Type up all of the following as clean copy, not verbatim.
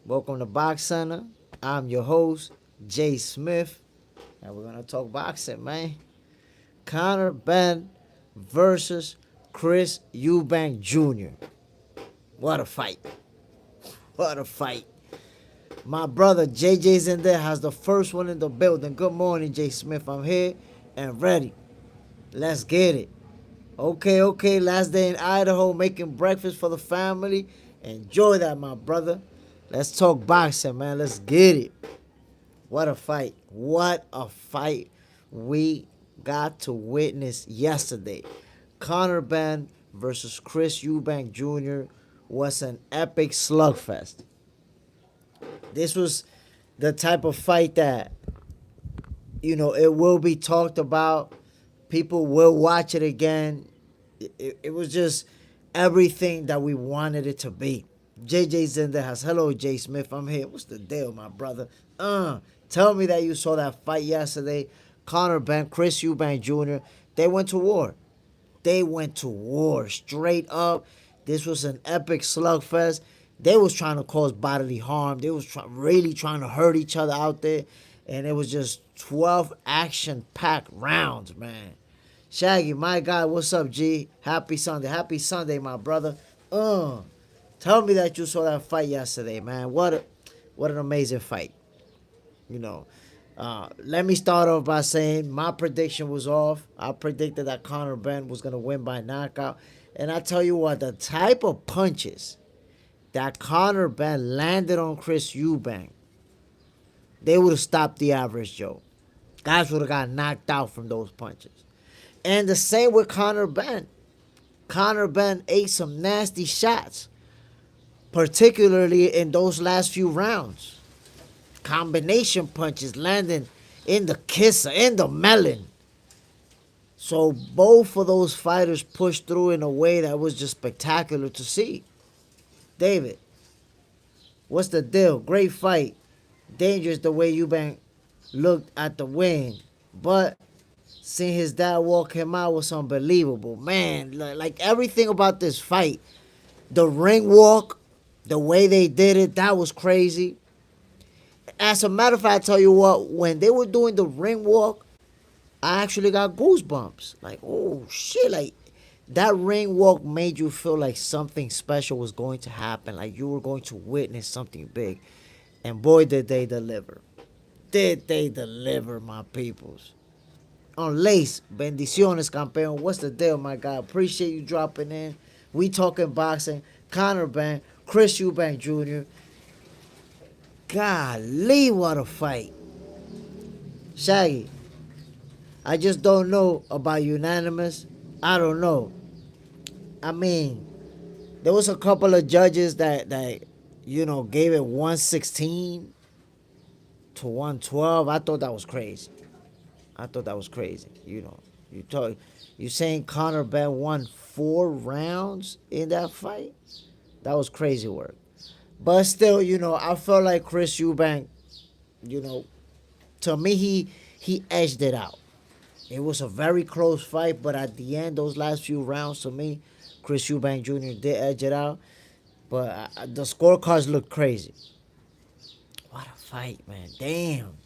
Welcome to Box Center. I'm your host, Jay Smith, and we're gonna talk boxing, man. Conor Benn versus Chris Eubank Jr. What a fight! What a fight! My brother JJ's in there, has the first one in the building. Good morning, Jay Smith. I'm here and ready. Let's get it. Okay. Last day in Idaho, making breakfast for the family. Enjoy that, my brother. Let's talk boxing, man. Let's get it. What a fight. What a fight we got to witness yesterday. Conor Benn versus Chris Eubank Jr. was an epic slugfest. This was the type of fight that, it will be talked about. People will watch it again. It was just everything that we wanted it to be. JJ's in the house. Hello, Jay Smith. I'm here. What's the deal, my brother? Tell me that you saw that fight yesterday. Conor Benn, Chris Eubank Jr. They went to war. They went to war straight up. This was an epic slugfest. They was trying to cause bodily harm. They was really trying to hurt each other out there. And it was just 12 action-packed rounds, man. Shaggy, my guy, what's up, G? Happy Sunday. Happy Sunday, my brother. Tell me that you saw that fight yesterday, man. What an amazing fight. Let me start off by saying my prediction was off. I predicted that Conor Benn was going to win by knockout. And I tell you what, the type of punches that Conor Benn landed on Chris Eubank, they would have stopped the average Joe. Guys would have got knocked out from those punches. And the same with Conor Benn. Conor Benn ate some nasty shots, particularly in those last few rounds. Combination punches landing in the kisser, in the melon. So both of those fighters pushed through in a way that was just spectacular to see. David, what's the deal? Great fight. Dangerous the way Eubank looked at the win. But seeing his dad walk him out was unbelievable. Man, like everything about this fight. The ring walk, the way they did it, that was crazy. As a matter of fact, I tell you what, when they were doing the ring walk, I actually got goosebumps. Like, oh shit, like that ring walk made you feel like something special was going to happen. Like you were going to witness something big. And boy, did they deliver. Did they deliver, my peoples. On Lace, bendiciones, campeón. What's the deal, my guy? Appreciate you dropping in. We talking boxing. Conor Benn, Chris Eubank Jr. Golly, what a fight. Shaggy, I just don't know about unanimous. I don't know. I mean, there was a couple of judges that gave it 116 to 112. I thought that was crazy. You saying Conor Benn won 4 rounds in that fight? That was crazy work. But still, I felt like Chris Eubank, to me, he edged it out. It was a very close fight, but at the end, those last few rounds, to me, Chris Eubank Jr. did edge it out. But the scorecards look crazy. What a fight, man. Damn.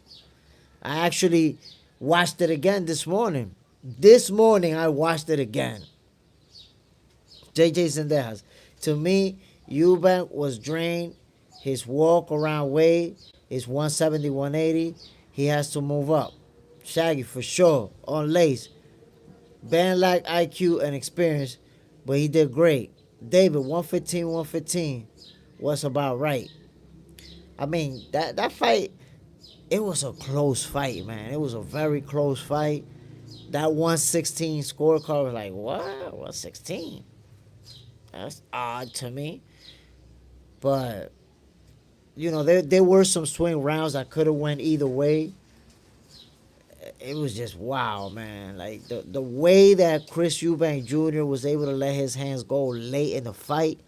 I actually watched it again this morning. This morning, I watched it again. JJ's in the house. To me, Eubank was drained. His walk around weight is 170, 180. He has to move up. Shaggy, for sure. On Lace. Benn lacked IQ and experience, but he did great. David, 115, 115. What's about right? I mean, that fight, it was a close fight, man. It was a very close fight. That 116 scorecard was like, what? 116? That's odd to me. But, there were some swing rounds that could have went either way. It was just wow, man. Like, the way that Chris Eubank Jr. was able to let his hands go late in the fight,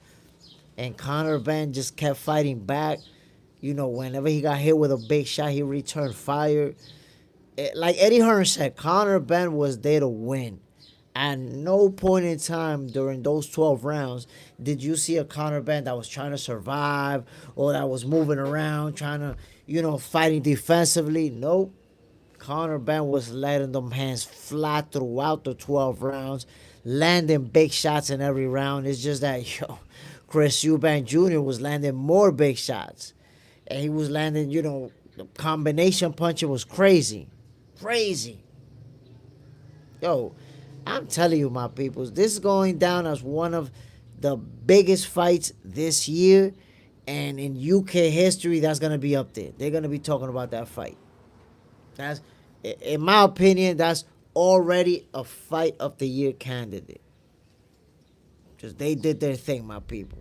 and Conor Benn just kept fighting back. Whenever he got hit with a big shot, he returned fire. Like Eddie Hearn said, Conor Benn was there to win. At no point in time during those 12 rounds did you see a Conor Benn that was trying to survive or that was moving around, trying to, fighting defensively. Nope. Conor Benn was letting them hands fly throughout the 12 rounds, landing big shots in every round. It's just that, Chris Eubank Jr. was landing more big shots. And he was landing, the combination punching was crazy. Crazy. Yo, I'm telling you, my peoples, this is going down as one of the biggest fights this year. And in UK history, that's going to be up there. They're going to be talking about that fight. That's, in my opinion, that's already a fight of the year candidate. Just they did their thing, my people.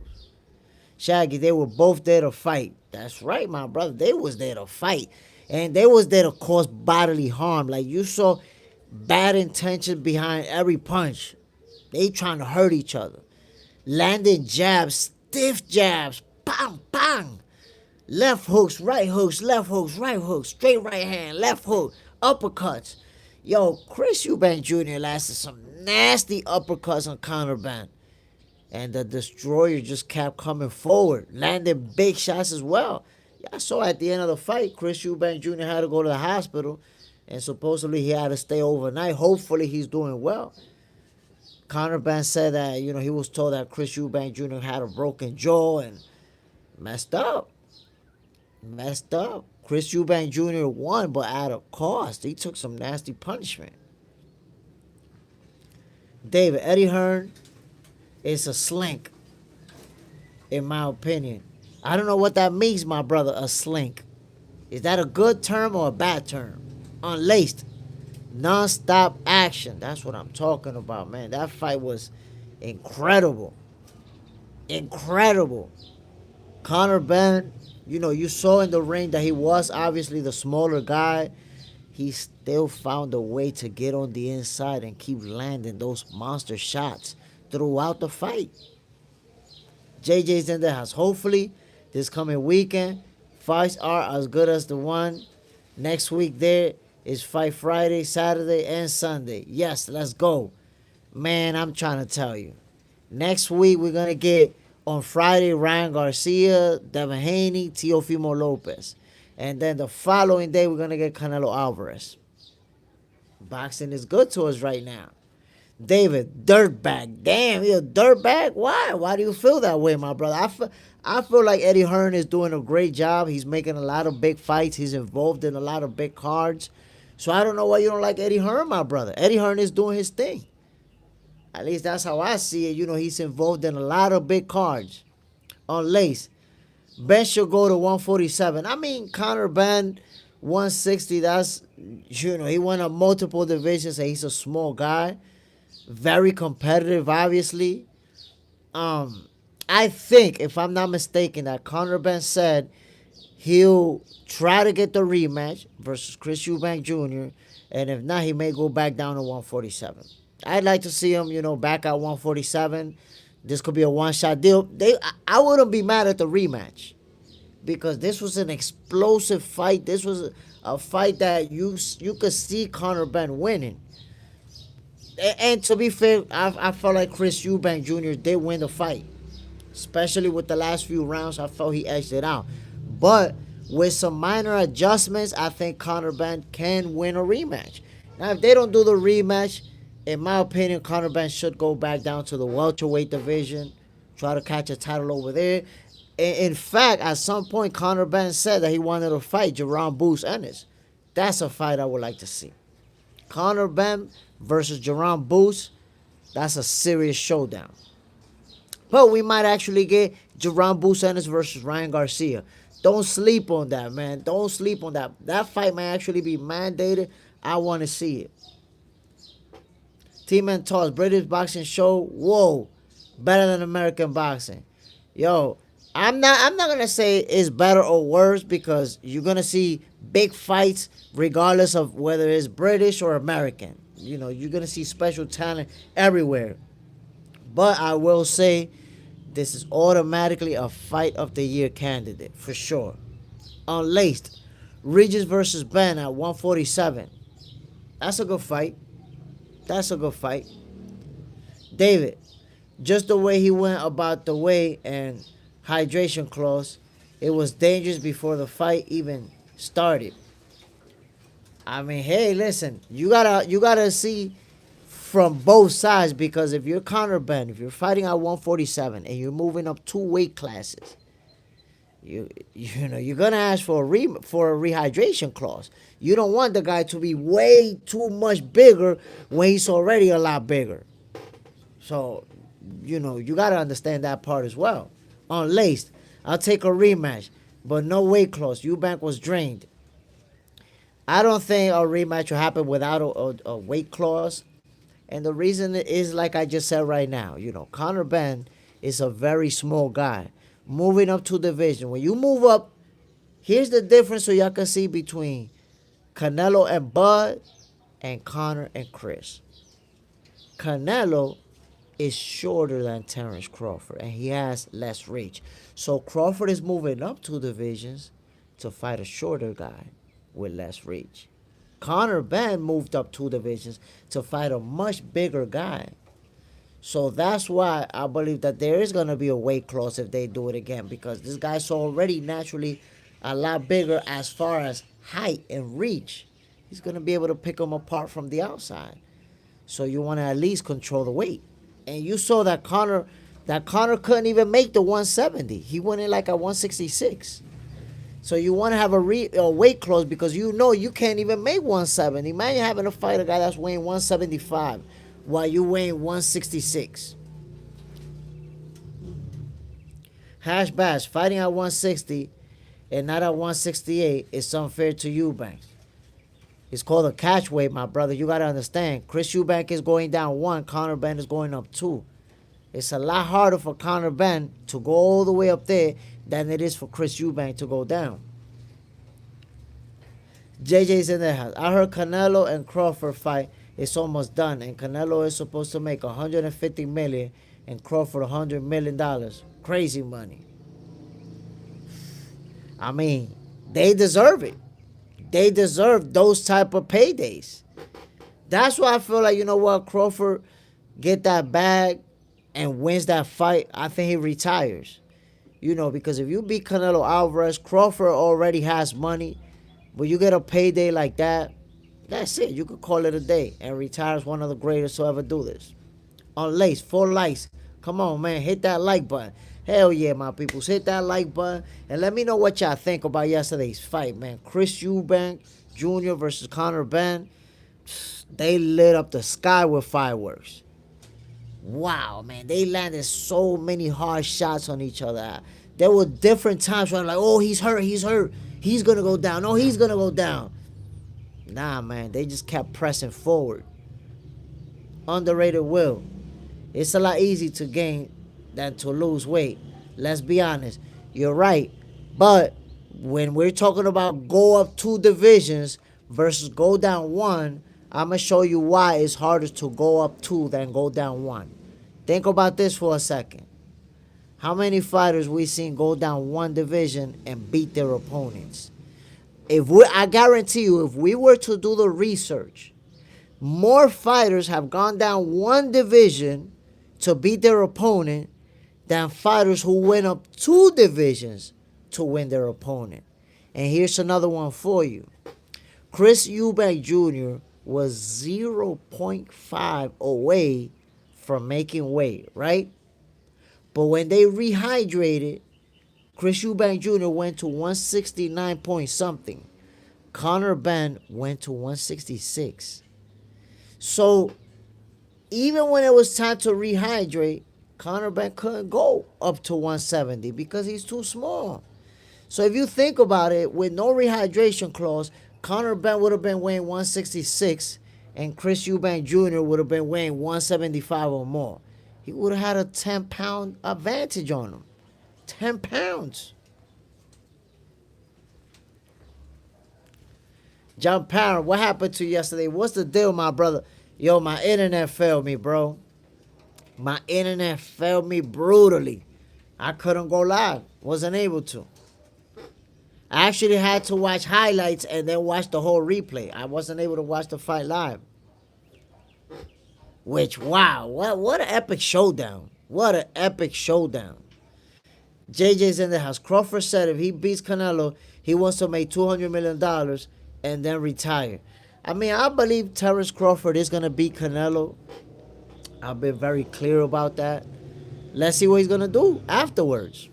Shaggy, they were both there to fight. That's right, my brother. They was there to fight. And they was there to cause bodily harm. Like, you saw bad intentions behind every punch. They trying to hurt each other. Landing jabs, stiff jabs. Bang, bang. Left hooks, right hooks, left hooks, right hooks. Straight right hand, left hook. Uppercuts. Yo, Chris Eubank Jr. lasted some nasty uppercuts on Conor Benn. And the Destroyer just kept coming forward, landing big shots as well. I saw at the end of the fight, Chris Eubank Jr. had to go to the hospital, and supposedly he had to stay overnight. Hopefully he's doing well. Conor Benn said that, he was told that Chris Eubank Jr. had a broken jaw and messed up. Chris Eubank Jr. won, but at a cost. He took some nasty punishment. David, Eddie Hearn is a slink, in my opinion. I don't know what that means, my brother, a slink. Is that a good term or a bad term? Unlaced. Non-stop action. That's what I'm talking about, man. That fight was incredible. Incredible. Conor Benn, you saw in the ring that he was obviously the smaller guy. He still found a way to get on the inside and keep landing those monster shots throughout the fight. JJ's in the house. Hopefully, this coming weekend, fights are as good as the one next week. There is Fight Friday, Saturday, and Sunday. Yes, let's go. Man, I'm trying to tell you. Next week, we're going to get, on Friday, Ryan Garcia, Devin Haney, Teofimo Lopez. And then the following day, we're going to get Canelo Alvarez. Boxing is good to us right now. David, dirtbag. Damn, you're a dirtbag? Why? Why do you feel that way, my brother? I feel like Eddie Hearn is doing a great job. He's making a lot of big fights. He's involved in a lot of big cards. So I don't know why you don't like Eddie Hearn, my brother. Eddie Hearn is doing his thing. At least that's how I see it. He's involved in a lot of big cards. On Lace, Benn should go to 147. I mean, Conor Benn, 160, that's, he won up multiple divisions and he's a small guy. Very competitive, obviously. I think, if I'm not mistaken, that Conor Benn said he'll try to get the rematch versus Chris Eubank Jr., and if not, he may go back down to 147. I'd like to see him, back at 147. This could be a one-shot deal. I wouldn't be mad at the rematch because this was an explosive fight. This was a fight that you could see Conor Benn winning. And to be fair, I felt like Chris Eubank Jr. did win the fight. Especially with the last few rounds, I felt he edged it out. But with some minor adjustments, I think Conor Benn can win a rematch. Now, if they don't do the rematch, in my opinion, Conor Benn should go back down to the welterweight division, try to catch a title over there. In fact, at some point, Conor Benn said that he wanted to fight Jerome Bruce Ennis. That's a fight I would like to see. Conor Benn versus Jerome Bruce, that's a serious showdown. But we might actually get Jerome Bruce Ennis versus Ryan Garcia. Don't sleep on that, man. Don't sleep on that. That fight may actually be mandated. I want to see it. Team and Toss, British boxing show. Whoa, better than American boxing. Yo, I'm not gonna say it's better or worse because you're gonna see big fights regardless of whether it's British or American. You're gonna see special talent everywhere. But I will say this is automatically a fight of the year candidate for sure. Unlaced, Regis versus Benn at 147. That's a good fight. David, just the way he went about the way and hydration clause, it was dangerous before the fight even started. I mean, hey, listen, you gotta see from both sides, because if you're Conor Benn, if you're fighting at 147 and you're moving up 2 weight classes, you're gonna ask for a rehydration clause. You don't want the guy to be way too much bigger when he's already a lot bigger. So, you gotta understand that part as well. Unlaced, I'll take a rematch, but no weight clause. Eubank was drained. I don't think a rematch will happen without a weight clause. And the reason is, like I just said right now, Conor Benn is a very small guy. Moving up to division. When you move up, here's the difference so y'all can see between Canelo and Bud and Conor and Chris. Canelo is shorter than Terrence Crawford, and he has less reach. So Crawford is moving up 2 divisions to fight a shorter guy with less reach. Conor Benn moved up 2 divisions to fight a much bigger guy. So that's why I believe that there is going to be a weight clause if they do it again, because this guy's already naturally a lot bigger as far as height and reach. He's going to be able to pick him apart from the outside. So you want to at least control the weight. And you saw that Conor couldn't even make the 170. He went in like a 166. So you want to have a weight clause, because you can't even make 170. Man, you're having to fight a guy that's weighing 175 while you weighing 166. Hash Bash, fighting at 160 and not at 168 is unfair to Eubank. It's called a catch weight, my brother. You got to understand. Chris Eubank is going down 1. Conor Benn is going up 2. It's a lot harder for Conor Benn to go all the way up there than it is for Chris Eubank to go down. JJ's in the house. I heard Canelo and Crawford fight. It's almost done, and Canelo is supposed to make $150 million and Crawford $100 million. Crazy money. I mean, they deserve it. They deserve those type of paydays. That's why I feel like, Crawford get that bag and wins that fight. I think he retires. Because if you beat Canelo Alvarez, Crawford already has money, but you get a payday like that, that's it. You could call it a day and retire as one of the greatest to ever do this. Unlaced, 4 likes. Come on, man. Hit that like button. Hell yeah, my peoples. Hit that like button. And let me know what y'all think about yesterday's fight, man. Chris Eubank Jr. versus Conor Benn. They lit up the sky with fireworks. Wow, man. They landed so many hard shots on each other. There were different times where I'm like, oh, he's hurt. He's going to go down. No, he's going to go down. Nah, man. They just kept pressing forward. Underrated will. It's a lot easier to gain than to lose weight. Let's be honest. You're right. But when we're talking about go up 2 divisions versus go down 1, I'm going to show you why it's harder to go up 2 than go down 1. Think about this for a second. How many fighters we seen go down 1 division and beat their opponents? I guarantee you, if we were to do the research, more fighters have gone down 1 division to beat their opponent than fighters who went up 2 divisions to win their opponent. And here's another one for you. Chris Eubank Jr. was 0.5 away from making weight, right? But when they rehydrated, Chris Eubank Jr. went to 169 point something. Conor Benn went to 166. So even when it was time to rehydrate, Conor Benn couldn't go up to 170 because he's too small. So if you think about it, with no rehydration clause, Conor Benn would have been weighing 166 and Chris Eubank Jr. would have been weighing 175 or more. He would have had a 10-pound advantage on him. 10 pounds. John Parent, what happened to you yesterday? What's the deal, my brother? Yo, my internet failed me, bro. My internet failed me brutally. I couldn't go live. Wasn't able to. I actually had to watch highlights and then watch the whole replay. I wasn't able to watch the fight live. Which, wow, what an epic showdown. What an epic showdown. JJ's in the house. Crawford said if he beats Canelo, he wants to make $200 million and then retire. I mean, I believe Terence Crawford is going to beat Canelo. I've been very clear about that. Let's see what he's going to do afterwards.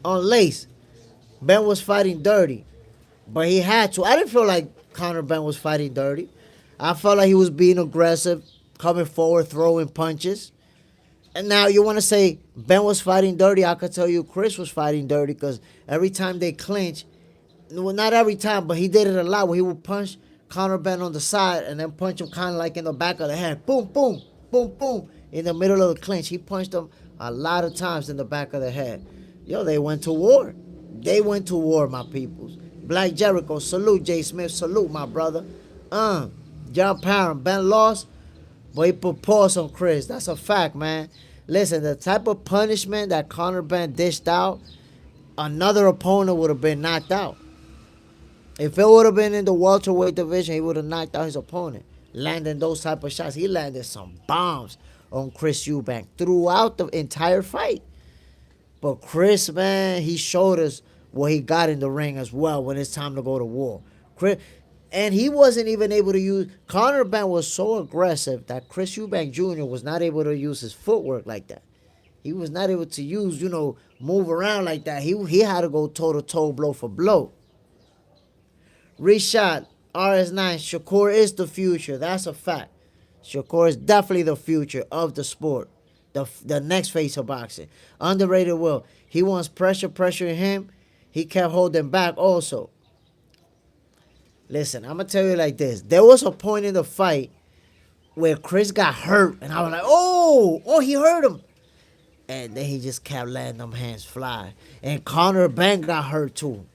On Lace, Ben was fighting dirty, but he had to. I didn't feel like Conor Benn was fighting dirty. I felt like he was being aggressive, coming forward, throwing punches. And now you want to say Ben was fighting dirty. I could tell you Chris was fighting dirty because every time they clinch, well, not every time, but he did it a lot where he would punch Conor Benn on the side and then punch him kind of like in the back of the head. Boom, boom, boom, boom. In the middle of the clinch. He punched him a lot of times in the back of the head. Yo, they went to war. They went to war, my peoples. Black Jericho, salute. Jay Smith, salute, my brother. John Parham, Ben lost, but he put pause on Chris. That's a fact, man. Listen, the type of punishment that Conor Benn dished out, another opponent would have been knocked out. If it would have been in the welterweight division, he would have knocked out his opponent, landing those type of shots. He landed some bombs on Chris Eubank throughout the entire fight. But Chris, man, he showed us what he got in the ring as well when it's time to go to war. Chris, and he wasn't even able to use... Conor Benn was so aggressive that Chris Eubank Jr. was not able to use his footwork like that. He was not able to use, move around like that. He had to go toe-to-toe, blow for blow. Reshot, RS9, Shakur is the future. That's a fact. Shakur is definitely the future of the sport. The next face of boxing. Underrated Will. He wants pressuring him. He kept holding back also. Listen, I'm going to tell you like this. There was a point in the fight where Chris got hurt. And I was like, oh, he hurt him. And then he just kept letting them hands fly. And Conor Benn got hurt too.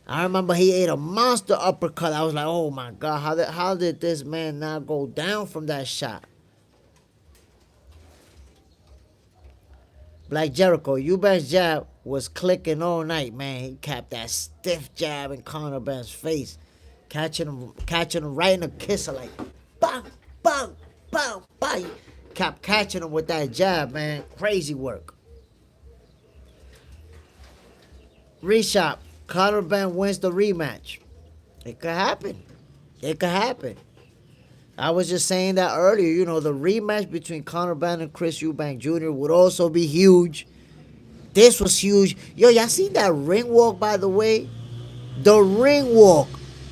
I remember he ate a monster uppercut. I was like, oh my God, how did this man not go down from that shot? Black Jericho, Eubank's jab was clicking all night, man. He kept that stiff jab in Conor Benn's face. Catching him right in the kisser, like, bang, bang, bang, bang. Kept catching him with that jab, man. Crazy work. Reshot. Conor Benn wins the rematch. It could happen. It could happen. I was just saying that earlier. The rematch between Conor Benn and Chris Eubank Jr. would also be huge. This was huge. Yo, y'all seen that ring walk, by the way? The ring walk.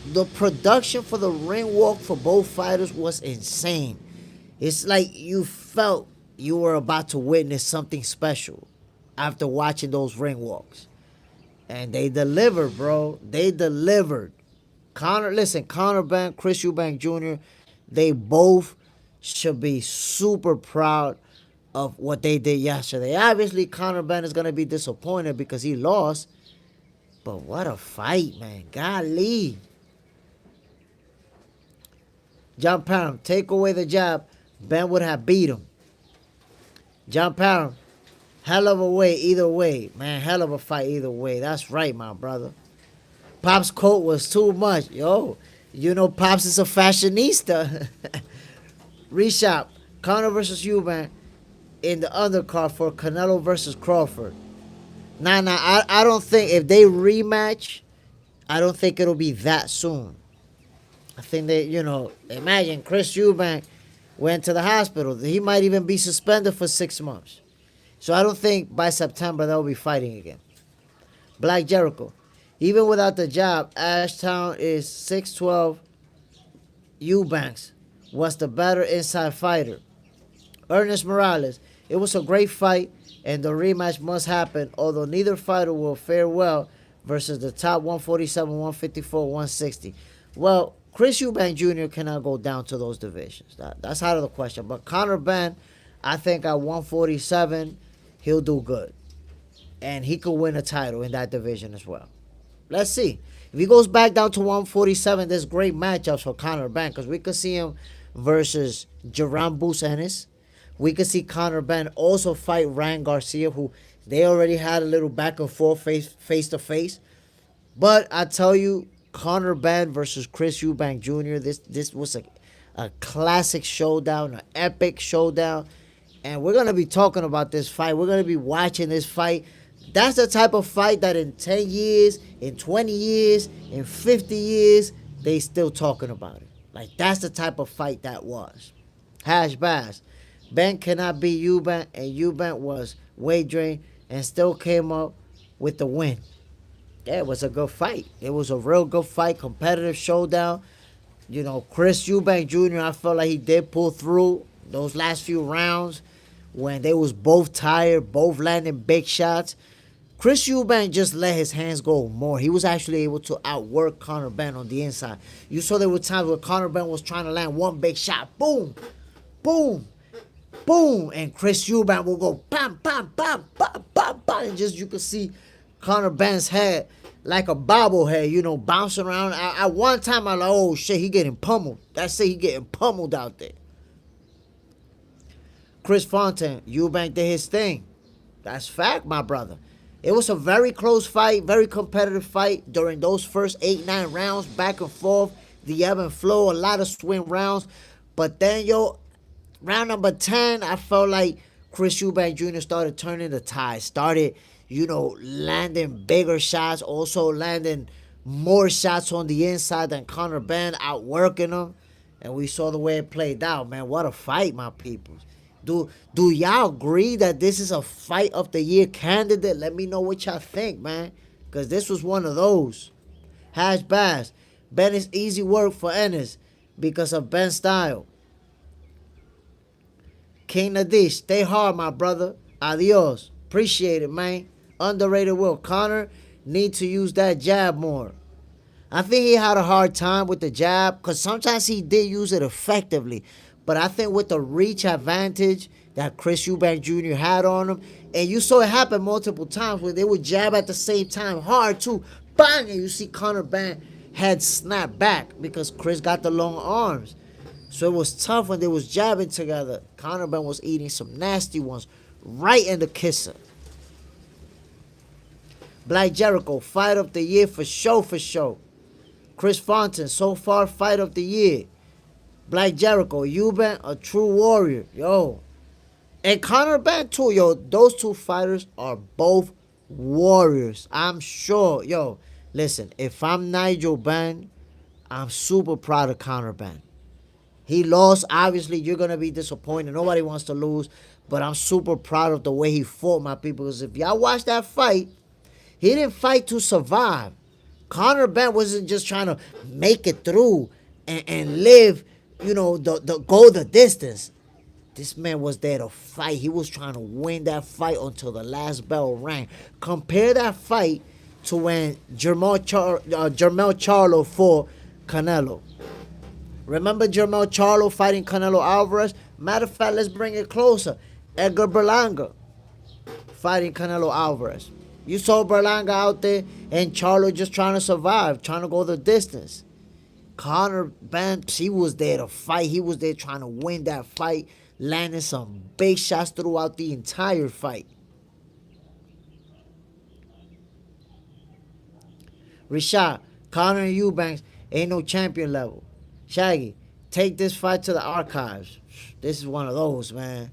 The production for the ring walk for both fighters was insane. It's like you felt you were about to witness something special after watching those ring walks. And they delivered, bro. They delivered. Conor Benn, Chris Eubank Jr., they both should be super proud of what they did yesterday. Obviously, Conor Benn is going to be disappointed because he lost. But what a fight, man. Golly. John Parham, take away the jab. Ben would have beat him. John Parham, hell of a way either way. Man, hell of a fight either way. That's right, my brother. Pop's coat was too much. Yo, Pops is a fashionista. Reshot, Conor versus Eubank in the undercard for Canelo versus Crawford. I don't think if they rematch, I don't think it'll be that soon. I think they, imagine Chris Eubank went to the hospital. He might even be suspended for 6 months. So I don't think by September they'll be fighting again. Black Jericho. Even without the jab, Ashtown is 6'12". Eubanks was the better inside fighter. Ernest Morales. It was a great fight, and the rematch must happen, although neither fighter will fare well versus the top 147, 154, 160. Well, Chris Eubank Jr. cannot go down to those divisions. That's out of the question. But Conor Benn, I think at 147, he'll do good. And he could win a title in that division as well. Let's see. If he goes back down to 147, there's great matchups for Conor Benn because we could see him versus Jaron Ennis. We could see Conor Benn also fight Ryan Garcia, who they already had a little back and forth face to face. But I tell you, Conor Benn versus Chris Eubank Jr., this was a classic showdown, an epic showdown. And we're going to be talking about this fight. We're going to be watching this fight. That's the type of fight that in 10 years, in 20 years, in 50 years, they still talking about it. Like, that's the type of fight that was. Hash Bass. Ben cannot beat Eubank, and Eubank was weight drained and still came up with the win. Yeah, it was a good fight. It was a real good fight, competitive showdown. You know, Chris Eubank Jr., I felt like he did pull through those last few rounds when they was both tired, both landing big shots. Chris Eubank just let his hands go more. He was actually able to outwork Conor Benn on the inside. You saw there were times where Conor Benn was trying to land one big shot. Boom, boom, boom. And Chris Eubank will go bam, bam, bam, bam, bam, bam. And just you could see Conor Benn's head like a bobblehead, you know, bouncing around. At one time, I was like, oh, shit, he getting pummeled. That's it, he getting pummeled out there. Chris Fontaine, Eubank did his thing. That's fact, my brother. It was a very close fight, very competitive fight during those first 8-9 rounds, back and forth, the ebb and flow, a lot of swing rounds. But then, round number 10, I felt like Chris Eubank Jr. started turning the tide, started, landing bigger shots, also landing more shots on the inside than Conor Benn, outworking him. And we saw the way it played out, man. What a fight, my people. Do y'all agree that this is a fight of the year candidate? Let me know what y'all think, man. Because this was one of those. Hash Bass. Ben is easy work for Ennis because of Ben's style. King Nadish, stay hard, my brother. Adios. Appreciate it, man. Underrated Will. Conor need to use that jab more. I think he had a hard time with the jab because sometimes he did use it effectively. But I think with the reach advantage that Chris Eubank Jr. had on him, and you saw it happen multiple times where they would jab at the same time hard too. Bang! And you see Conor Benn head snap back because Chris got the long arms. So it was tough when they was jabbing together. Conor Benn was eating some nasty ones right in the kisser. Black Jericho, fight of the year for sure, for sure. Chris Fontaine, so far fight of the year. Black Jericho, Eubank, a true warrior. Yo. And Conor Benn too, yo. Those two fighters are both warriors. I'm sure. Yo, listen, if I'm Nigel Benn, I'm super proud of Conor Benn. He lost. Obviously, you're going to be disappointed. Nobody wants to lose. But I'm super proud of the way he fought, my people. Because if y'all watch that fight, he didn't fight to survive. Conor Benn wasn't just trying to make it through and live, go the distance. This man was there to fight. He was trying to win that fight until the last bell rang. Compare that fight to when Jermell Charlo fought Canelo. Remember Jermell Charlo fighting Canelo Alvarez? Matter of fact, let's bring it closer. Edgar Berlanga fighting Canelo Alvarez. You saw Berlanga out there and Charlo just trying to survive, trying to go the distance. Conor Benn, he was there to fight. He was there trying to win that fight, landing some big shots throughout the entire fight. Rashad, Conor and Eubanks ain't no champion level. Shaggy, take this fight to the archives. This is one of those, man.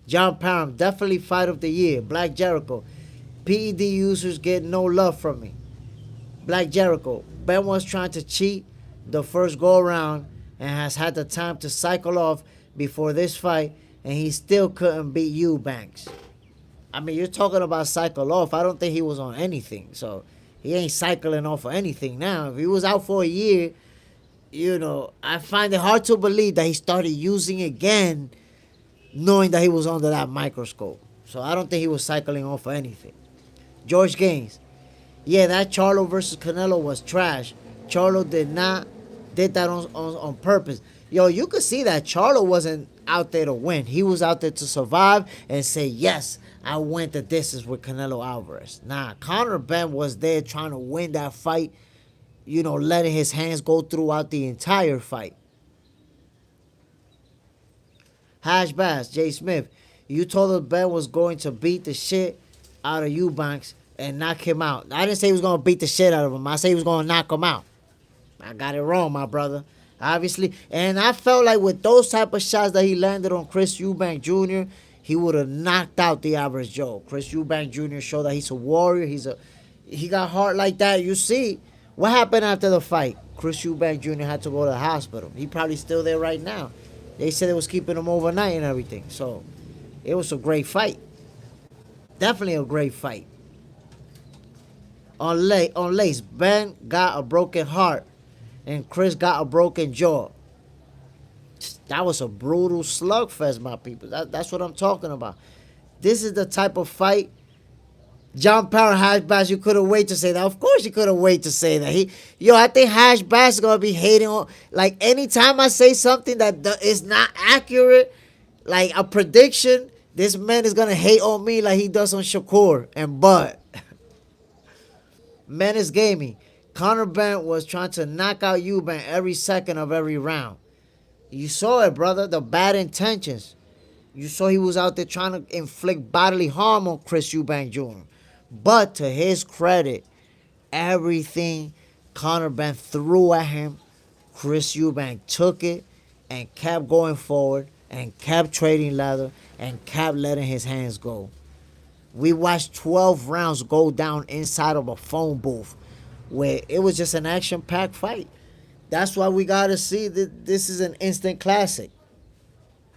John Parham, definitely fight of the year. Black Jericho, PED users get no love from me. Black Jericho, Ben was trying to cheat the first go around and has had the time to cycle off before this fight, and he still couldn't beat Eubanks. I mean, you're talking about cycle off. I don't think he was on anything, so he ain't cycling off of anything now. If he was out for a year, I find it hard to believe that he started using again, knowing that he was under that microscope. So I don't think he was cycling off for anything. George Gaines, yeah, that Charlo versus Canelo was trash. Charlo did that on purpose. Yo, you could see that Charlo wasn't out there to win. He was out there to survive and say, yes, I went the distance with Canelo Alvarez. Nah, Conor Benn was there trying to win that fight, letting his hands go throughout the entire fight. Hash Bass, Jay Smith, you told us Ben was going to beat the shit out of Eubanks and knock him out. I didn't say he was going to beat the shit out of him. I said he was going to knock him out. I got it wrong, my brother. Obviously. And I felt like with those type of shots that he landed on Chris Eubank Jr., he would have knocked out the average Joe. Chris Eubank Jr. showed that he's a warrior. He got heart like that. You see, what happened after the fight? Chris Eubank Jr. had to go to the hospital. He probably still there right now. They said it was keeping him overnight and everything. So it was a great fight. Definitely a great fight. On Lace, Ben got a broken heart and Chris got a broken jaw. That was a brutal slugfest, my people. That's what I'm talking about. This is the type of fight. John Power, Hash Bass, you couldn't wait to say that. Of course you couldn't wait to say that. I think Hash Bass is going to be hating on, like, anytime I say something that is not accurate, like a prediction, this man is going to hate on me like he does on Shakur and Bud. Menace Gaming. Conor Benn was trying to knock out Eubank every second of every round. You saw it, brother. The bad intentions. You saw he was out there trying to inflict bodily harm on Chris Eubank Jr. But to his credit, everything Conor Benn threw at him, Chris Eubank took it and kept going forward and kept trading leather and kept letting his hands go. We watched 12 rounds go down inside of a phone booth where it was just an action-packed fight. That's why we got to see that this is an instant classic.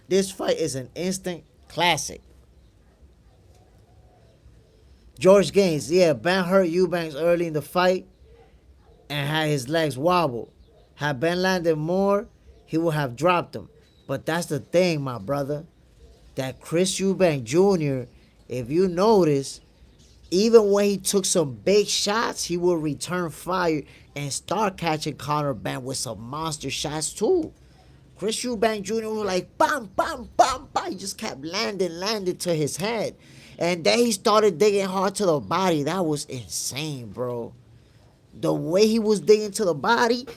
This fight is an instant classic. George Gaines, yeah, Ben hurt Eubanks early in the fight and had his legs wobble. Had Ben landed more, he would have dropped him. But that's the thing, my brother, that Chris Eubank Jr., if you notice, even when he took some big shots, he would return fire and start catching Conor Benn with some monster shots too. Chris Eubank Jr. was like, bam, bam, bam, bam. He just kept landing to his head. And then he started digging hard to the body. That was insane, bro. The way he was digging to the body,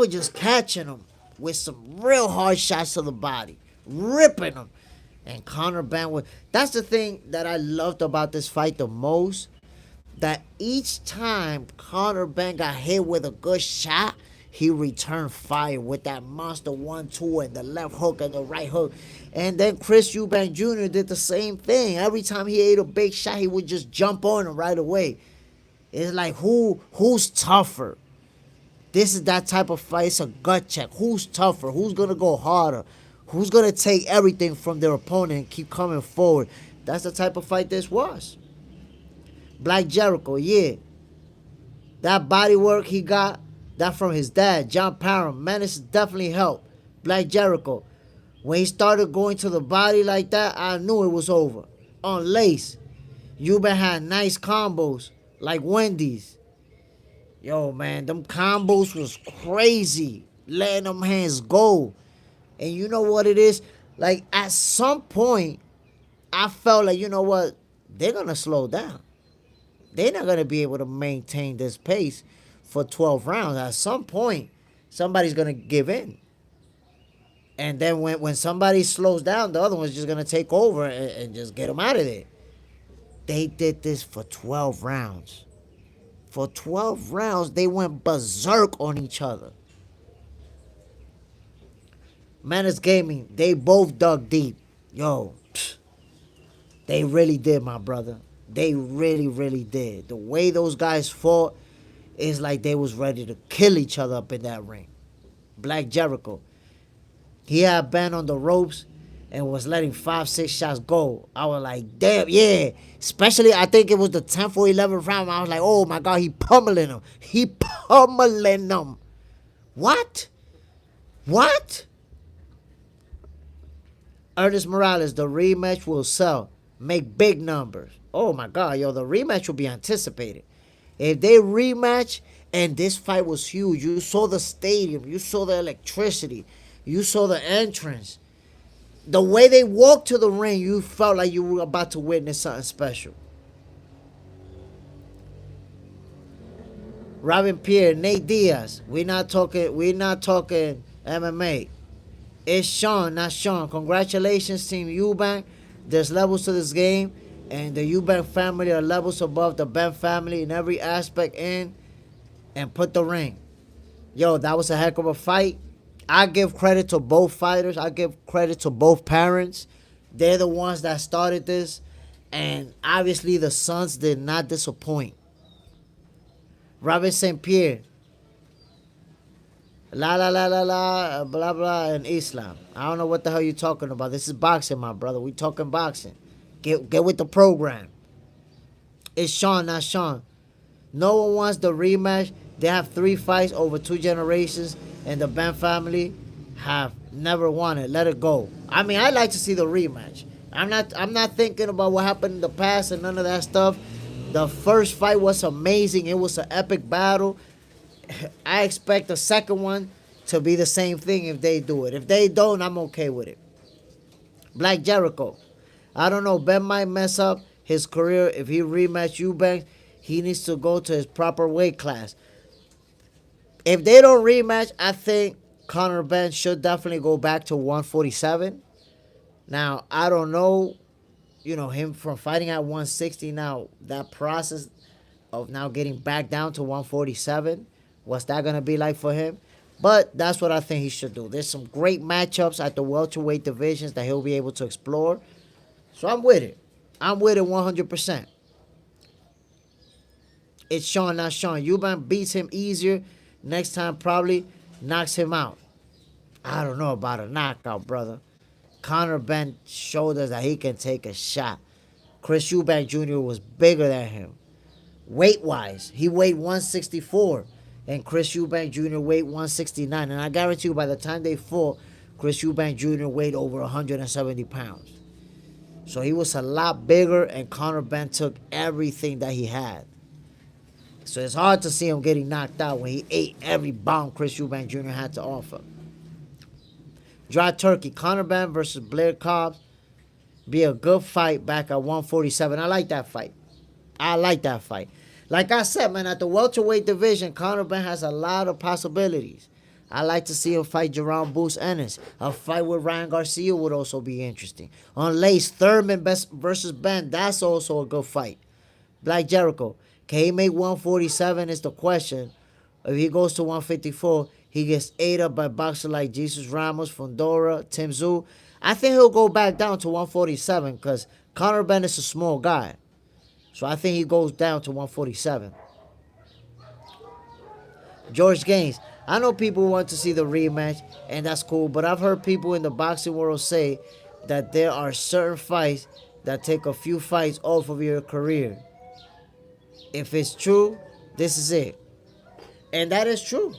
just catching him with some real hard shots to the body, ripping him. And Conor Benn was... That's the thing that I loved about this fight the most. That each time Conor Benn got hit with a good shot, he returned fire with that monster 1-2 and the left hook and the right hook. And then Chris Eubank Jr. did the same thing. Every time he ate a big shot, he would just jump on him right away. It's like, who's tougher? This is that type of fight. It's a gut check. Who's tougher? Who's going to go harder? Who's going to take everything from their opponent and keep coming forward? That's the type of fight this was. Black Jericho, yeah. That body work he got, that from his dad, John Parham. Menace definitely helped. Black Jericho. When he started going to the body like that, I knew it was over. On Lace, Eubank had nice combos like Wendy's. Yo, man, them combos was crazy. Letting them hands go. And you know what it is? Like, at some point, I felt like, you know what? They're going to slow down. They're not going to be able to maintain this pace for 12 rounds. At some point, somebody's going to give in. And then when somebody slows down, the other one's just going to take over and just get them out of there. They did this for 12 rounds. For 12 rounds, they went berserk on each other. Menace Gaming, they both dug deep. Yo, they really did, my brother. They really, really did. The way those guys fought is like they was ready to kill each other up in that ring. Black Jericho, he had Ben on the ropes and was letting 5-6 shots go. I was like, damn, yeah. Especially, I think it was the 10th or 11th round. I was like, oh my God, he pummeling him. He pummeling them. What? Ernest Morales, the rematch will sell. Make big numbers. Oh my God, yo, the rematch will be anticipated. If they rematch, and this fight was huge, you saw the stadium, you saw the electricity, you saw the entrance. The way they walked to the ring, you felt like you were about to witness something special. Robin Pierre, Nate Diaz. We're not talking MMA. It's Sean, not Sean. Congratulations, Team Eubank. There's levels to this game, and the Eubank family are levels above the Benn family in every aspect and put the ring. Yo, that was a heck of a fight. I give credit to both fighters. I give credit to both parents. They're the ones that started this. And obviously the sons did not disappoint. Robert St. Pierre, la la la la la, blah blah, in Islam. I don't know what the hell you're talking about. This is boxing, my brother. We talking boxing. Get with the program. It's Sean, not Sean. No one wants the rematch. They have 3 fights over 2 generations, and the Benn family have never won it. Let it go. I mean, I'd like to see the rematch. I'm not thinking about what happened in the past and none of that stuff. The first fight was amazing. It was an epic battle. I expect the second one to be the same thing if they do it. If they don't, I'm okay with it. Black Jericho. I don't know. Ben might mess up his career if he rematch Eubank. He needs to go to his proper weight class. If they don't rematch, I think Conor Benn should definitely go back to 147. Now, I don't know, him from fighting at 160 now, that process of now getting back down to 147, what's that going to be like for him? But that's what I think he should do. There's some great matchups at the welterweight divisions that he'll be able to explore. So I'm with it. I'm with it 100%. It's Sean, not Sean. Eubank beats him easier. Next time probably knocks him out. I don't know about a knockout, brother. Conor Benn showed us that he can take a shot. Chris Eubank Jr. was bigger than him. Weight-wise, he weighed 164. And Chris Eubank Jr. weighed 169. And I guarantee you by the time they fought, Chris Eubank Jr. weighed over 170 pounds. So he was a lot bigger, and Conor Benn took everything that he had. So it's hard to see him getting knocked out when he ate every bomb Chris Eubank Jr. had to offer. Dry turkey. Conor Benn versus Blair Cobbs. Be a good fight back at 147. I like that fight. Like I said, man, at the welterweight division, Conor Benn has a lot of possibilities. I like to see him fight Jerome Boots Ennis. A fight with Ryan Garcia would also be interesting. On Lace, Thurman versus Benn. That's also a good fight. Black Jericho. Can he make 147 is the question. If he goes to 154, he gets ate up by boxers like Jesus Ramos, Fundora, Tim Tszyu. I think he'll go back down to 147 because Conor Benn is a small guy. So I think he goes down to 147. George Gaines. I know people want to see the rematch, and that's cool, but I've heard people in the boxing world say that there are certain fights that take a few fights off of your career. If it's true, this is it. And that is true.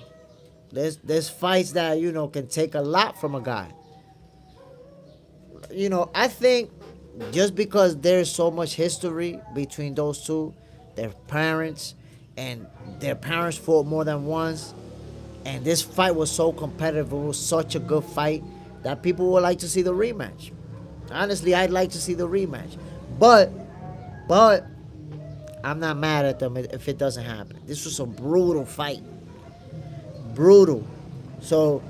There's fights that, can take a lot from a guy. I think just because there's so much history between those two, their parents, and their parents fought more than once, and this fight was so competitive, it was such a good fight, that people would like to see the rematch. Honestly, I'd like to see the rematch. But, I'm not mad at them if it doesn't happen. This was a brutal fight. Brutal. So,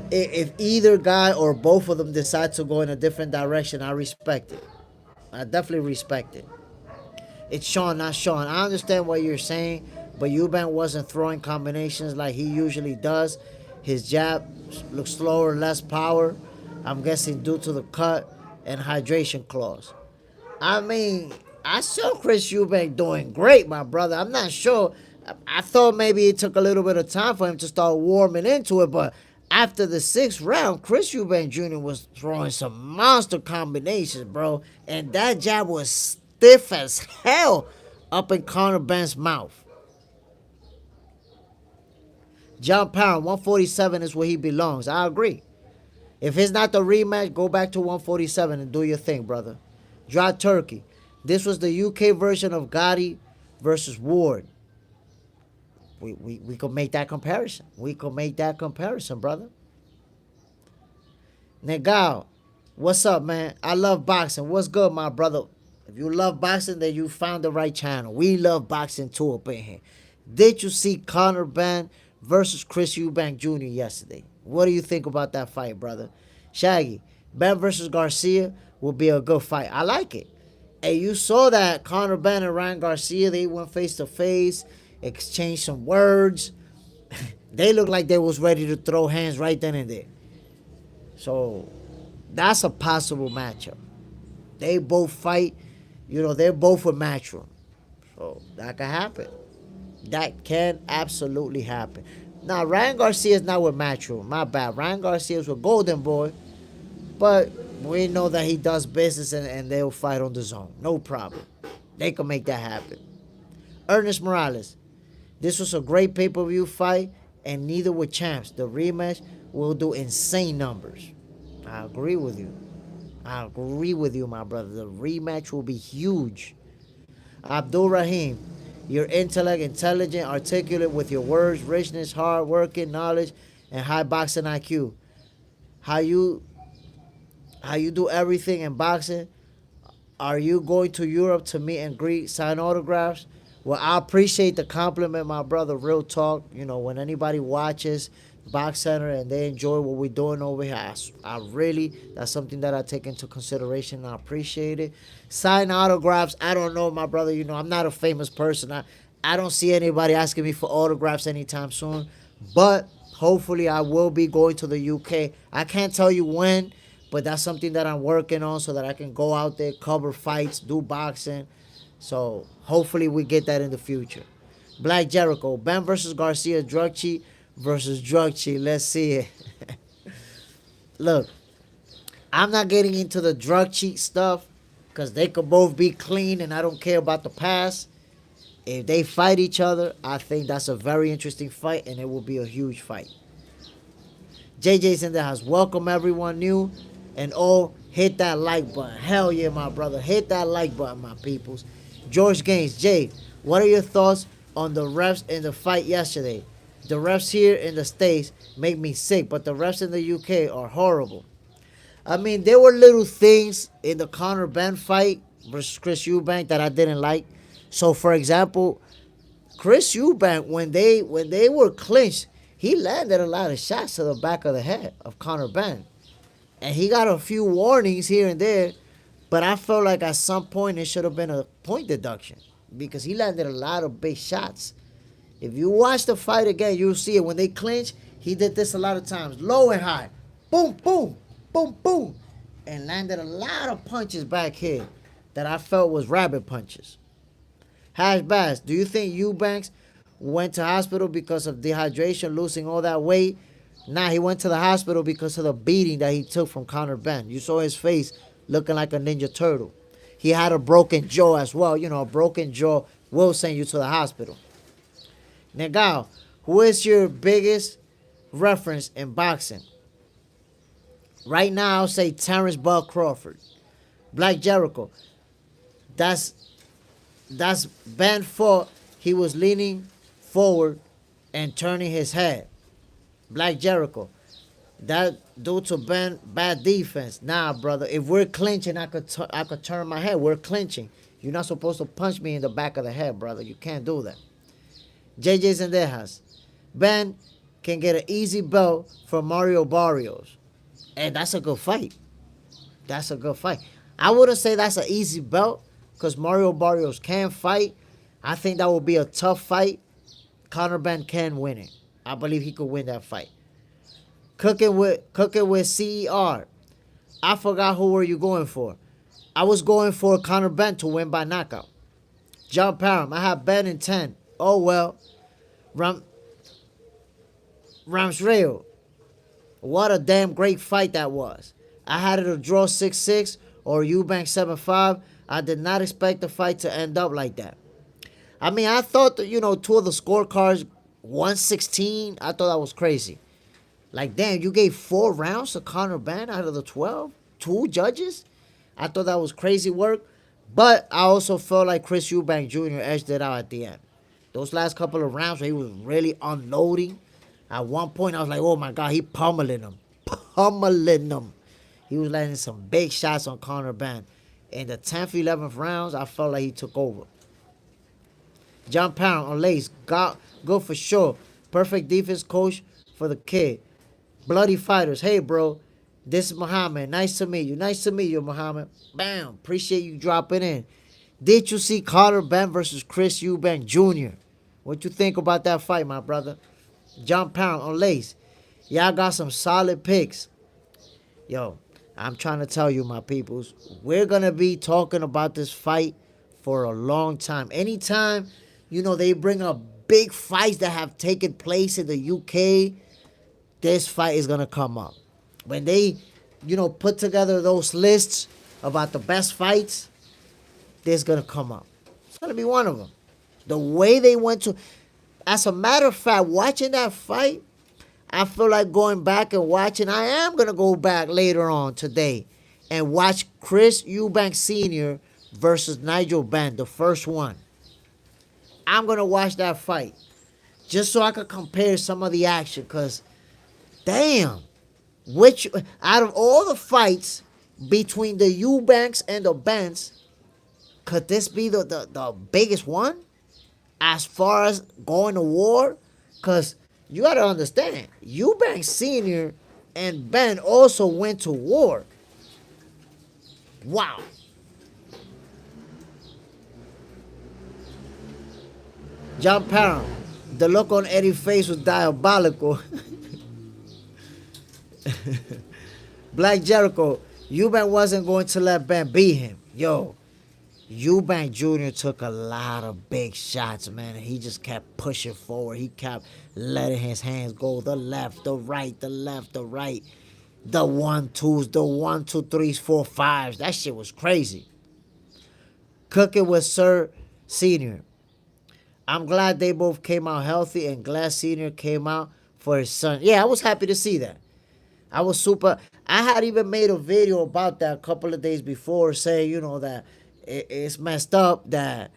if either guy or both of them decide to go in a different direction, I respect it. I definitely respect it. It's Sean, not Sean. I understand what you're saying, but Eubank wasn't throwing combinations like he usually does. His jab looks slower, less power. I'm guessing due to the cut and hydration clause. I mean, I saw Chris Eubank doing great, my brother. I'm not sure. I thought maybe it took a little bit of time for him to start warming into it, but after the 6th round, Chris Eubank Jr. was throwing some monster combinations, bro. And that jab was stiff as hell up in Conor Benn's mouth. John Pound, 147 is where he belongs. I agree. If it's not the rematch, go back to 147 and do your thing, brother. Dry turkey. This was the UK version of Gotti versus Ward. We could make that comparison. Brother. Negal, what's up, man? I love boxing. What's good, my brother? If you love boxing, then you found the right channel. We love boxing too up in here. Did you see Conor Benn versus Chris Eubank Jr. yesterday? What do you think about that fight, brother? Shaggy, Benn versus Garcia will be a good fight. I like it. And you saw that Conor Benn and Ryan Garcia, they went face to face, exchanged some words. They looked like they was ready to throw hands right then and there. So that's a possible matchup. They both fight. They're both a match room. So that can happen. That can absolutely happen. Now, Ryan Garcia is not with Matchroom. My bad. Ryan Garcia is with Golden Boy. But we know that he does business and they'll fight on the zone. No problem. They can make that happen. Ernest Morales. This was a great pay-per-view fight, and neither were champs. The rematch will do insane numbers. I agree with you. I agree with you, my brother. The rematch will be huge. Abdul Rahim. Your intellect, intelligent, articulate with your words, richness, hard working, knowledge, and high boxing IQ. How you do everything in boxing. Are you going to Europe to meet and greet, sign autographs? Well, I appreciate the compliment, my brother. Real talk. When anybody watches Box Center and they enjoy what we're doing over here, that's something that I take into consideration and I appreciate it. Sign autographs. I don't know, my brother. I'm not a famous person. I don't see anybody asking me for autographs anytime soon. But hopefully I will be going to the UK. I can't tell you when, but that's something that I'm working on so that I can go out there, cover fights, do boxing. So hopefully we get that in the future. Black Jericho. Ben versus Garcia. Drug cheat versus drug cheat. Let's see it. Look, I'm not getting into the drug cheat stuff because they could both be clean and I don't care about the past. If they fight each other, I think that's a very interesting fight and it will be a huge fight. JJ's in the house. Welcome everyone new and all. Hit that like button. Hell yeah, my brother. Hit that like button, my peoples. George Gaines. Jay, what are your thoughts on the refs in the fight yesterday? The refs here in the States make me sick, but the refs in the UK are horrible. I mean, there were little things in the Conor Benn fight versus Chris Eubank that I didn't like. So, for example, Chris Eubank, when they were clinched, he landed a lot of shots to the back of the head of Conor Benn. And he got a few warnings here and there, but I felt like at some point it should have been a point deduction because he landed a lot of big shots. If you watch the fight again, you'll see it. When they clinch, he did this a lot of times. Low and high. Boom, boom, boom, boom. And landed a lot of punches back here that I felt was rabbit punches. Hash Bass, do you think Eubanks went to hospital because of dehydration, losing all that weight? Nah, he went to the hospital because of the beating that he took from Conor Benn. You saw his face looking like a Ninja Turtle. He had a broken jaw as well. A broken jaw will send you to the hospital. Negal, who is your biggest reference in boxing? Right now, I'll say Terrence Bud Crawford. Black Jericho. That's Ben fought. He was leaning forward and turning his head. Black Jericho. That due to Ben bad defense. Nah, brother. If we're clinching, I could turn my head. We're clinching. You're not supposed to punch me in the back of the head, brother. You can't do that. JJ Zendejas. Ben can get an easy belt for Mario Barrios. And that's a good fight. That's a good fight. I wouldn't say that's an easy belt because Mario Barrios can fight. I think that would be a tough fight. Conor Benn can win it. I believe he could win that fight. Cooking with CER. I forgot who were you going for. I was going for Conor Benn to win by knockout. John Parham. I have Ben in 10. Oh well. Ramsrail. What a damn great fight that was. I had it a draw 6-6 or Eubank 7-5. I did not expect the fight to end up like that. I mean, I thought that, two of the scorecards, 116, I thought that was crazy. Like, damn, you gave 4 rounds to Conor Benn out of the 12? 2 judges? I thought that was crazy work. But I also felt like Chris Eubank Jr. edged it out at the end. Those last couple of rounds where he was really unloading. At one point, I was like, oh, my God, he pummeling him. Pummeling him. He was landing some big shots on Conor Benn. In the 10th, 11th rounds, I felt like he took over. John Parham on Lace. Good for sure. Perfect defense coach for the kid. Bloody Fighters. Hey, bro. This is Muhammad. Nice to meet you. Nice to meet you, Muhammad. Bam. Appreciate you dropping in. Did you see Conor Benn versus Chris Eubank Jr.? What you think about that fight, my brother? John Pound on Lace. Y'all got some solid picks. Yo, I'm trying to tell you, my peoples, we're going to be talking about this fight for a long time. Anytime, they bring up big fights that have taken place in the UK, this fight is going to come up. When they, put together those lists about the best fights, this is going to come up. It's going to be one of them. The way they went to... As a matter of fact, watching that fight, I feel like going back and watching. I am going to go back later on today and watch Chris Eubank Sr. versus Nigel Benn, the first one. I'm going to watch that fight just so I could compare some of the action, because, damn, which out of all the fights between the Eubanks and the Benns, could this be the biggest one as far as going to war? Because you got to understand, Eubank Sr. and Benn also went to war. Wow. John Parham, the look on Eddie's face was diabolical. Black Jericho, Eubank wasn't going to let Benn beat him. Yo, Eubank Jr. took a lot of big shots, man. And he just kept pushing forward. He kept letting his hands go. The left, the right, the left, the right. The 1-2s, the 1-2-3s, 4-5s. That shit was crazy. Cooking with Sir Senior. I'm glad they both came out healthy, and glad Senior came out for his son. Yeah, I was happy to see that. I was super... I had even made a video about that a couple of days before, saying, that it's messed up that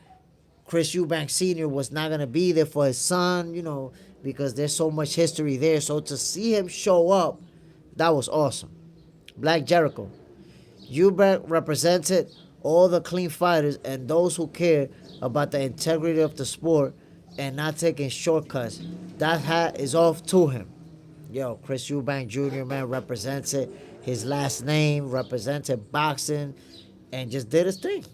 Chris Eubank Sr. was not going to be there for his son, because there's so much history there. So to see him show up, that was awesome. Black Jericho. Eubank represented all the clean fighters and those who care about the integrity of the sport and not taking shortcuts. That hat is off to him. Yo, Chris Eubank Jr., man, represented his last name, represented boxing, and just did his thing.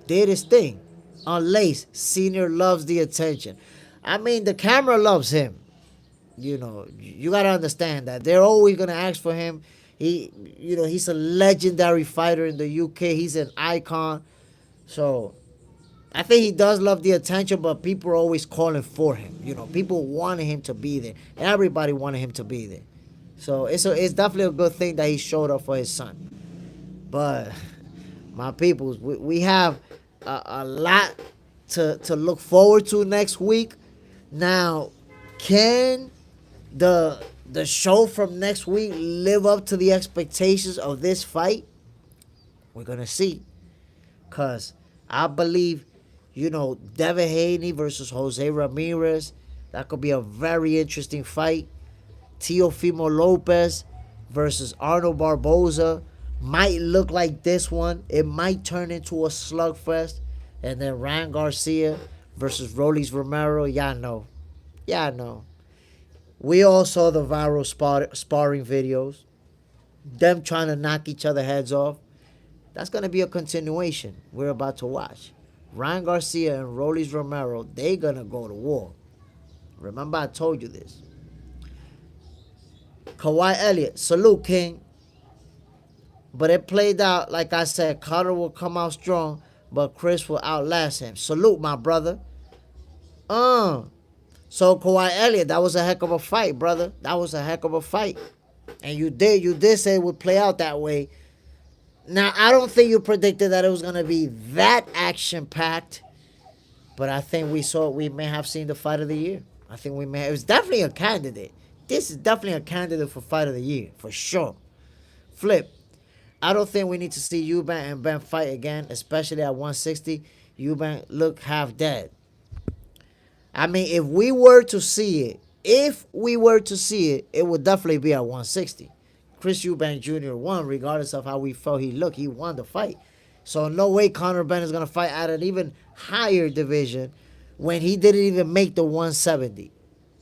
Did his thing. On Lace, Senior loves the attention. I mean, the camera loves him. You got to understand that. They're always going to ask for him. He's a legendary fighter in the UK. He's an icon. So, I think he does love the attention, but people are always calling for him. People wanted him to be there. Everybody wanted him to be there. So, it's definitely a good thing that he showed up for his son. But, my peoples, we have a lot to look forward to next week. Now, can the show from next week live up to the expectations of this fight? We're going to see. Because I believe, Devin Haney versus Jose Ramirez, that could be a very interesting fight. Teofimo Lopez versus Arnold Barboza might look like this one. It might turn into a slugfest. And then Ryan Garcia versus Rollis Romero. Y'all know. We all saw the viral sparring videos. Them trying to knock each other heads off. That's going to be a continuation we're about to watch. Ryan Garcia and Rollis Romero, they going to go to war. Remember, I told you this. Kawhi Elliott, salute, King. But it played out, like I said, Conor will come out strong, but Chris will outlast him. Salute, my brother. So Kawhi Elliott, that was a heck of a fight, brother. That was a heck of a fight. And you did say it would play out that way. Now, I don't think you predicted that it was going to be that action-packed, but I think we may have seen the fight of the year. I think it was definitely a candidate. This is definitely a candidate for fight of the year, for sure. Flip. I don't think we need to see Eubank and Benn fight again, especially at 160. Eubank look half dead. I mean, if we were to see it, it would definitely be at 160. Chris Eubank Jr. won, regardless of how we felt he looked. He won the fight. So no way Conor Benn is going to fight at an even higher division when he didn't even make the 170.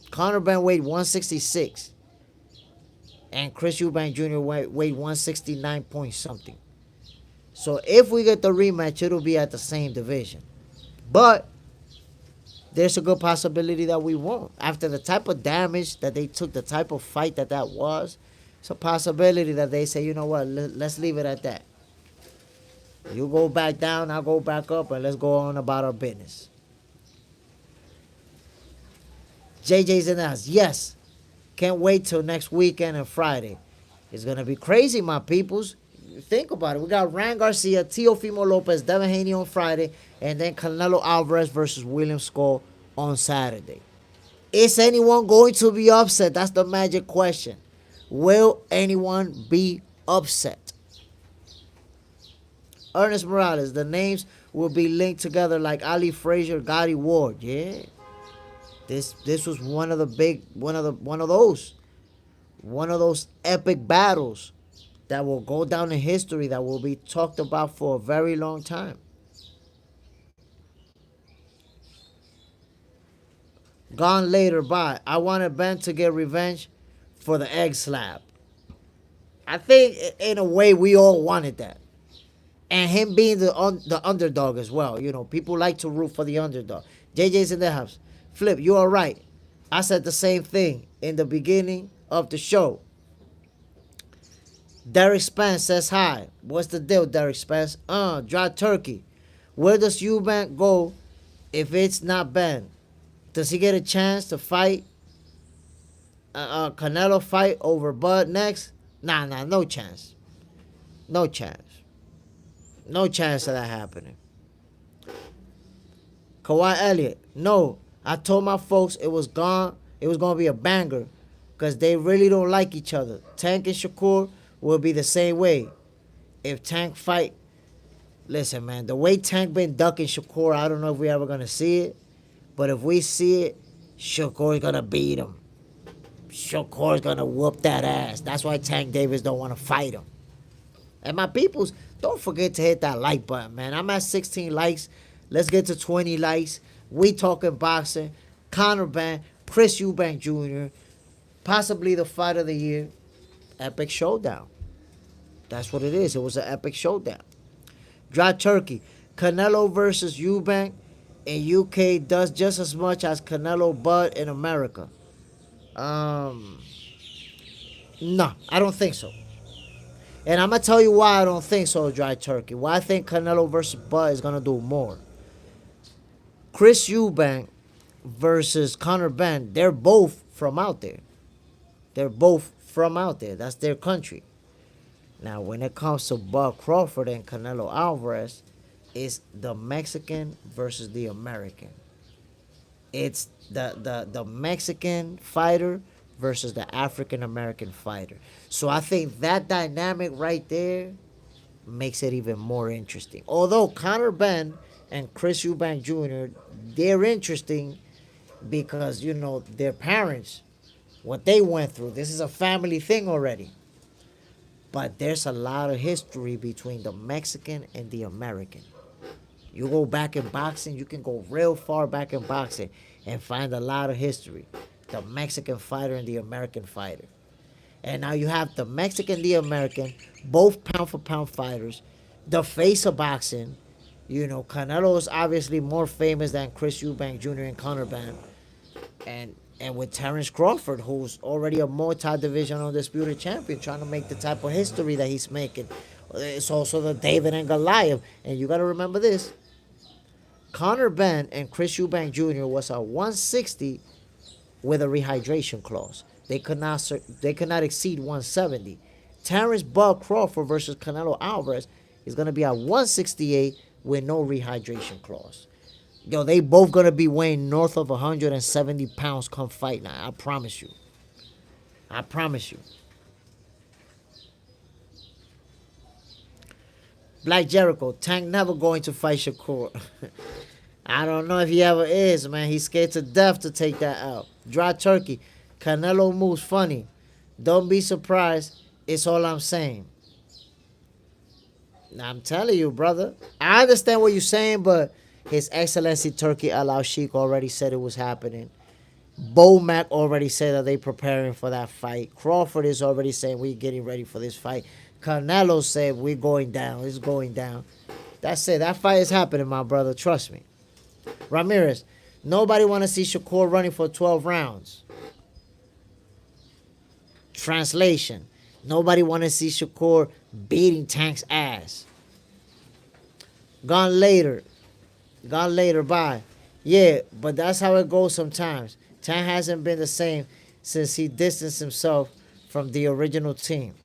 Conor Benn weighed 166. And Chris Eubank Jr. weighed 169 point something. So if we get the rematch, it'll be at the same division. But there's a good possibility that we won't. After the type of damage that they took, the type of fight that was, it's a possibility that they say, you know what, let's leave it at that. You go back down, I'll go back up, and let's go on about our business. JJ's in the house. Yes. Can't wait till next weekend and Friday. It's going to be crazy, my peoples. Think about it. We got Ryan Garcia, Teofimo Lopez, Devin Haney on Friday, and then Canelo Alvarez versus William Skull on Saturday. Is anyone going to be upset? That's the magic question. Will anyone be upset? Ernest Morales, the names will be linked together like Ali Frazier, Gotti Ward. Yeah. This was one of those epic battles that will go down in history, that will be talked about for a very long time. Gone later by. I wanted Ben to get revenge for the egg slap. I think in a way we all wanted that. And him being the underdog as well. You know, people like to root for the underdog. JJ's in the house. Flip, you are right. I said the same thing in the beginning of the show. Derek Spence says hi. What's the deal, Derek Spence? Dry turkey. Where does Eubank go if it's not Ben? Does he get a chance to fight? Canelo fight over Bud next? Nah, no chance. No chance. No chance of that happening. Kawhi Elliott, no. I told my folks it was going to be a banger because they really don't like each other. Tank and Shakur will be the same way. If Tank fight, listen, man, the way Tank been ducking Shakur, I don't know if we ever going to see it. But if we see it, Shakur's going to beat him. Shakur's going to whoop that ass. That's why Tank Davis don't want to fight him. And my peoples, don't forget to hit that like button, man. I'm at 16 likes. Let's get to 20 likes. We talking boxing. Conor Benn, Chris Eubank Jr., possibly the fight of the year. Epic showdown. That's what it is. It was an epic showdown. Dry turkey. Canelo versus Eubank in UK does just as much as Canelo Bud in America. No, I don't think so. And I'm going to tell you why I don't think so, Dry Turkey. Why I think Canelo versus Bud is going to do more. Chris Eubank versus Conor Benn, they're both from out there. They're both from out there. That's their country. Now, when it comes to Bud Crawford and Canelo Alvarez, it's the Mexican versus the American. It's the Mexican fighter versus the African-American fighter. So I think that dynamic right there makes it even more interesting. Although Conor Benn and Chris Eubank Jr., they're interesting because, you know, their parents, what they went through. This is a family thing already. But there's a lot of history between the Mexican and the American. You go back in boxing, you can go real far back in boxing and find a lot of history. The Mexican fighter and the American fighter. And now you have the Mexican, the American, both pound for pound fighters, the face of boxing. You know, Canelo is obviously more famous than Chris Eubank Jr. and Conor Benn. And with Terrence Crawford, who's already a multi-division undisputed champion, trying to make the type of history that he's making. It's also the David and Goliath. And you got to remember this. Conor Benn and Chris Eubank Jr. was a 160 with a rehydration clause. They could not exceed 170. Terrence Bud Crawford versus Canelo Alvarez is going to be at 168 with no rehydration clause. Yo, they both going to be weighing north of 170 pounds come fight night. I promise you. I promise you. Black Jericho, Tank never going to fight Shakur. I don't know if he ever is, man. He's scared to death to take that out. Dry turkey. Canelo moves funny. Don't be surprised. It's all I'm saying. Now, I'm telling you, brother. I understand what you're saying, but His Excellency Turkey Al-Sheikh already said it was happening. Bo Mac already said that they preparing for that fight. Crawford is already saying we're getting ready for this fight. Canelo said we're going down. It's going down. That's it. That fight is happening, my brother. Trust me. Ramirez, Nobody want to see Shakur running for 12 rounds. Translation. Nobody want to see Shakur beating Tank's ass. Gone later. Gone later, bye. Yeah, but that's how it goes sometimes. Tank hasn't been the same since he distanced himself from the original team.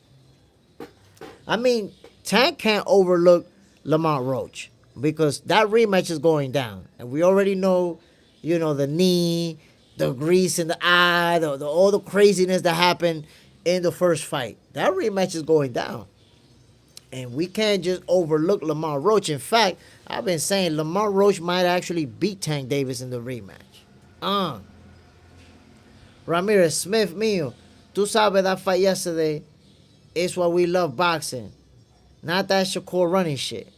I mean, Tank can't overlook Lamont Roach because that rematch is going down. And we already know, the knee, the grease in the eye, all the craziness that happened in the first fight. That rematch is going down. And we can't just overlook Lamont Roach. In fact, I've been saying Lamont Roach might actually beat Tank Davis in the rematch. Ramirez Smith, mío, tú sabes that fight yesterday is what we love boxing. Not that Shakur running shit.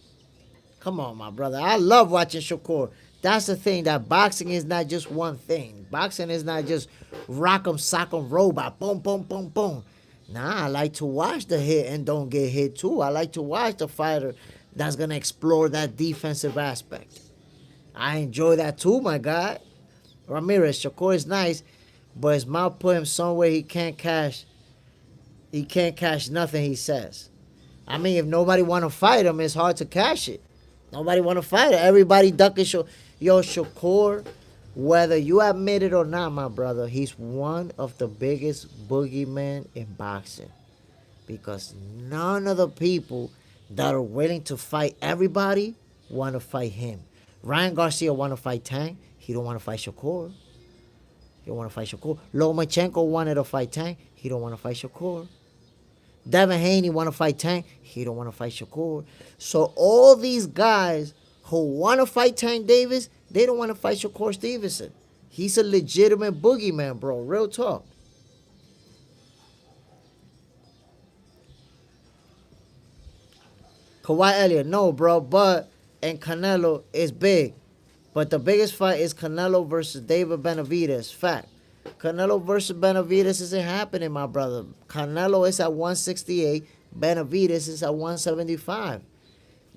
Come on, my brother. I love watching Shakur. That's the thing, that boxing is not just one thing. Boxing is not just rock'em, sock'em, robot. Boom, boom, boom, boom. Nah, I like to watch the hit and don't get hit too. I like to watch the fighter that's going to explore that defensive aspect. I enjoy that too, my guy. Ramirez, Shakur is nice, but his mouth put him somewhere he can't cash. He can't cash nothing he says. I mean, if nobody want to fight him, it's hard to cash it. Nobody want to fight him. Everybody ducking. Yo, Shakur, whether you admit it or not, my brother, he's one of the biggest boogeymen in boxing. Because none of the people that are willing to fight everybody want to fight him. Ryan Garcia want to fight Tank. He don't want to fight Shakur. He don't want to fight Shakur. Lomachenko wanted to fight Tank. He don't want to fight Shakur. Devin Haney want to fight Tank. He don't want to fight Shakur. So all these guys who want to fight Tank Davis, they don't want to fight Shakur Stevenson. He's a legitimate boogeyman, bro. Real talk. Kawhi Elliott, no, bro. But and Canelo is big. But the biggest fight is Canelo versus David Benavidez. Fact. Canelo versus Benavidez isn't happening, my brother. Canelo is at 168. Benavidez is at 175.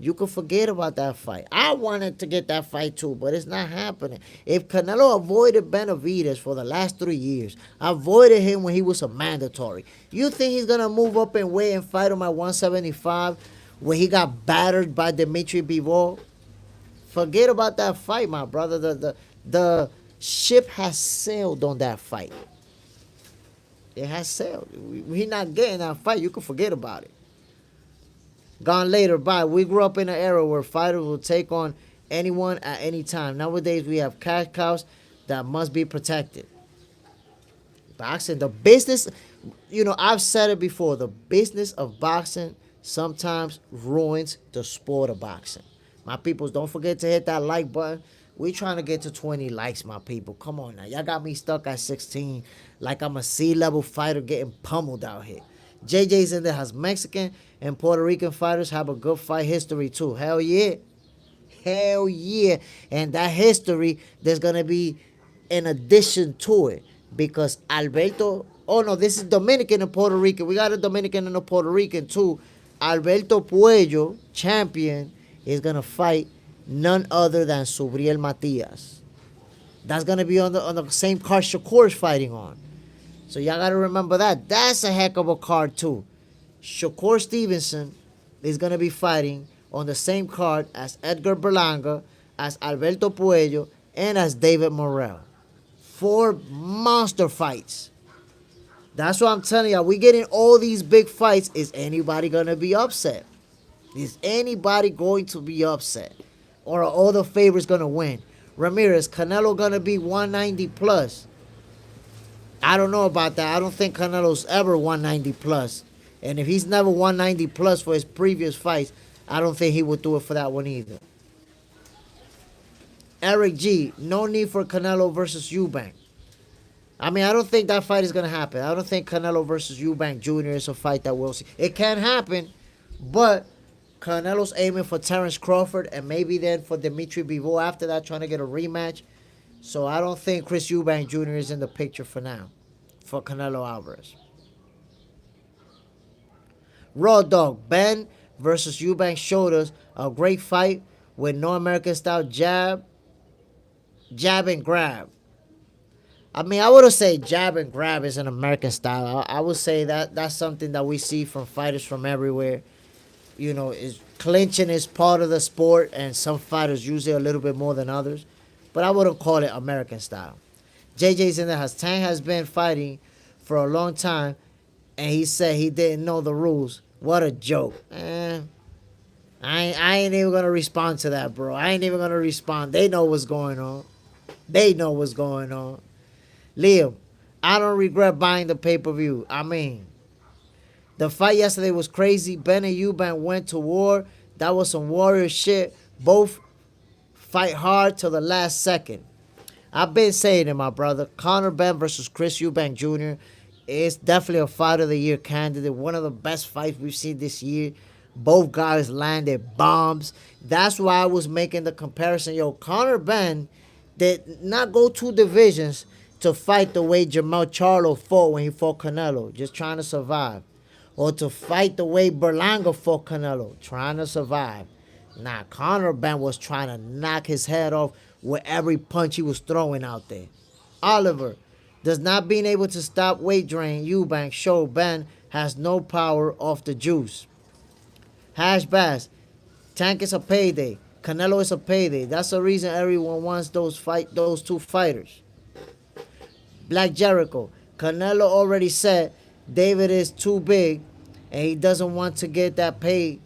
You can forget about that fight. I wanted to get that fight too, but it's not happening. If Canelo avoided Benavidez for the last 3 years, avoided him when he was a mandatory, you think he's going to move up in weight and fight him at 175 when he got battered by Dimitri Bivol? Forget about that fight, my brother. The ship has sailed on that fight. It has sailed. We're not getting that fight. You can forget about it. Gone later, bye. We grew up in an era where fighters will take on anyone at any time. Nowadays, we have cash cows that must be protected. Boxing, the business, I've said it before. The business of boxing sometimes ruins the sport of boxing. My peoples, don't forget to hit that like button. We trying to get to 20 likes, my people. Come on now. Y'all got me stuck at 16 like I'm a C-level fighter getting pummeled out here. JJ's in there has Mexican and Puerto Rican fighters have a good fight history too. Hell yeah. Hell yeah. And that history, there's going to be an addition to it. Because Alberto, oh no, this is Dominican and Puerto Rican. We got a Dominican and a Puerto Rican too. Alberto Puello, champion, is going to fight none other than Subriel Matias. That's going to be on the same card Shakur's fighting on. So y'all got to remember that. That's a heck of a card too. Shakur Stevenson is going to be fighting on the same card as Edgar Berlanga, as Alberto Puello, and as David Morrell. 4 monster fights. That's what I'm telling y'all. We getting all these big fights. Is anybody going to be upset? Is anybody going to be upset? Or are all the favorites going to win? Ramirez, Canelo going to be 190 plus. I don't know about that. I don't think Canelo's ever 190 plus. And if he's never 190 plus for his previous fights, I don't think he would do it for that one either. Eric G, no need for Canelo versus Eubank. I mean, I don't think that fight is going to happen. I don't think Canelo versus Eubank Jr. is a fight that we'll see. It can happen, but Canelo's aiming for Terrence Crawford and maybe then for Dimitri Bivol after that, trying to get a rematch. So I don't think Chris Eubank Jr. is in the picture for now for Canelo Alvarez. Raw Dog, Ben versus Eubank showed us a great fight with no American style jab. jab and grab. I mean, I wouldn't say jab and grab is an American style. I would say that that's something that we see from fighters from everywhere. You know, is clinching is part of the sport, and some fighters use it a little bit more than others. But I wouldn't call it American style. JJ's in the house. Tank has been fighting for a long time, and he said he didn't know the rules. What a joke. I ain't even gonna respond to that, bro. I ain't even gonna respond. They know what's going on. They know what's going on. Liam, I don't regret buying the pay-per-view. I mean, the fight yesterday was crazy. Ben and Eubank went to war. That was some warrior shit. Both fight hard till the last second. I've been saying it, my brother. Conor Benn versus Chris Eubank Jr. is definitely a fight of the year candidate. One of the best fights we've seen this year. Both guys landed bombs. That's why I was making the comparison. Yo, Conor Benn did not go two divisions to fight the way Jermell Charlo fought when he fought Canelo, just trying to survive. Or to fight the way Berlanga fought Canelo, trying to survive. Nah, Conor Benn was trying to knock his head off with every punch he was throwing out there. Oliver, does not being able to stop weight drain Eubank show Ben has no power off the juice. Hash Bass, Tank is a payday. Canelo is a payday. That's the reason everyone wants those two fighters. Black Jericho, Canelo already said David is too big and he doesn't want to get that pay.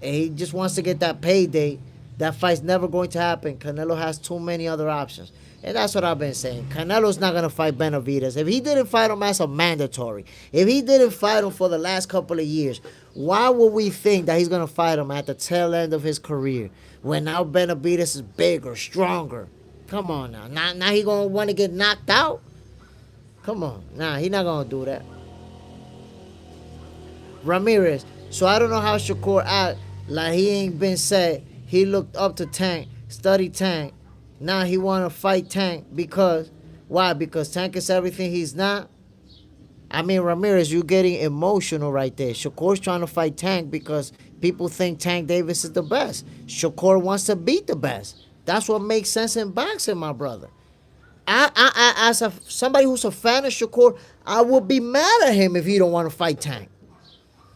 And he just wants to get that payday. That fight's never going to happen. Canelo has too many other options. And that's what I've been saying. Canelo's not going to fight Benavidez. If he didn't fight him as a mandatory, if he didn't fight him for the last couple of years, why would we think that he's going to fight him at the tail end of his career when now Benavidez is bigger, stronger? Come on now. Now he going to want to get knocked out? Come on. Nah, he not going to do that. Ramirez. So I don't know how Shakur act like he ain't been said. He looked up to Tank, studied Tank. Now he want to fight Tank because, why? Because Tank is everything he's not? I mean, Ramirez, you're getting emotional right there. Shakur's trying to fight Tank because people think Tank Davis is the best. Shakur wants to beat the best. That's what makes sense in boxing, my brother. As somebody who's a fan of Shakur, I would be mad at him if he don't want to fight Tank.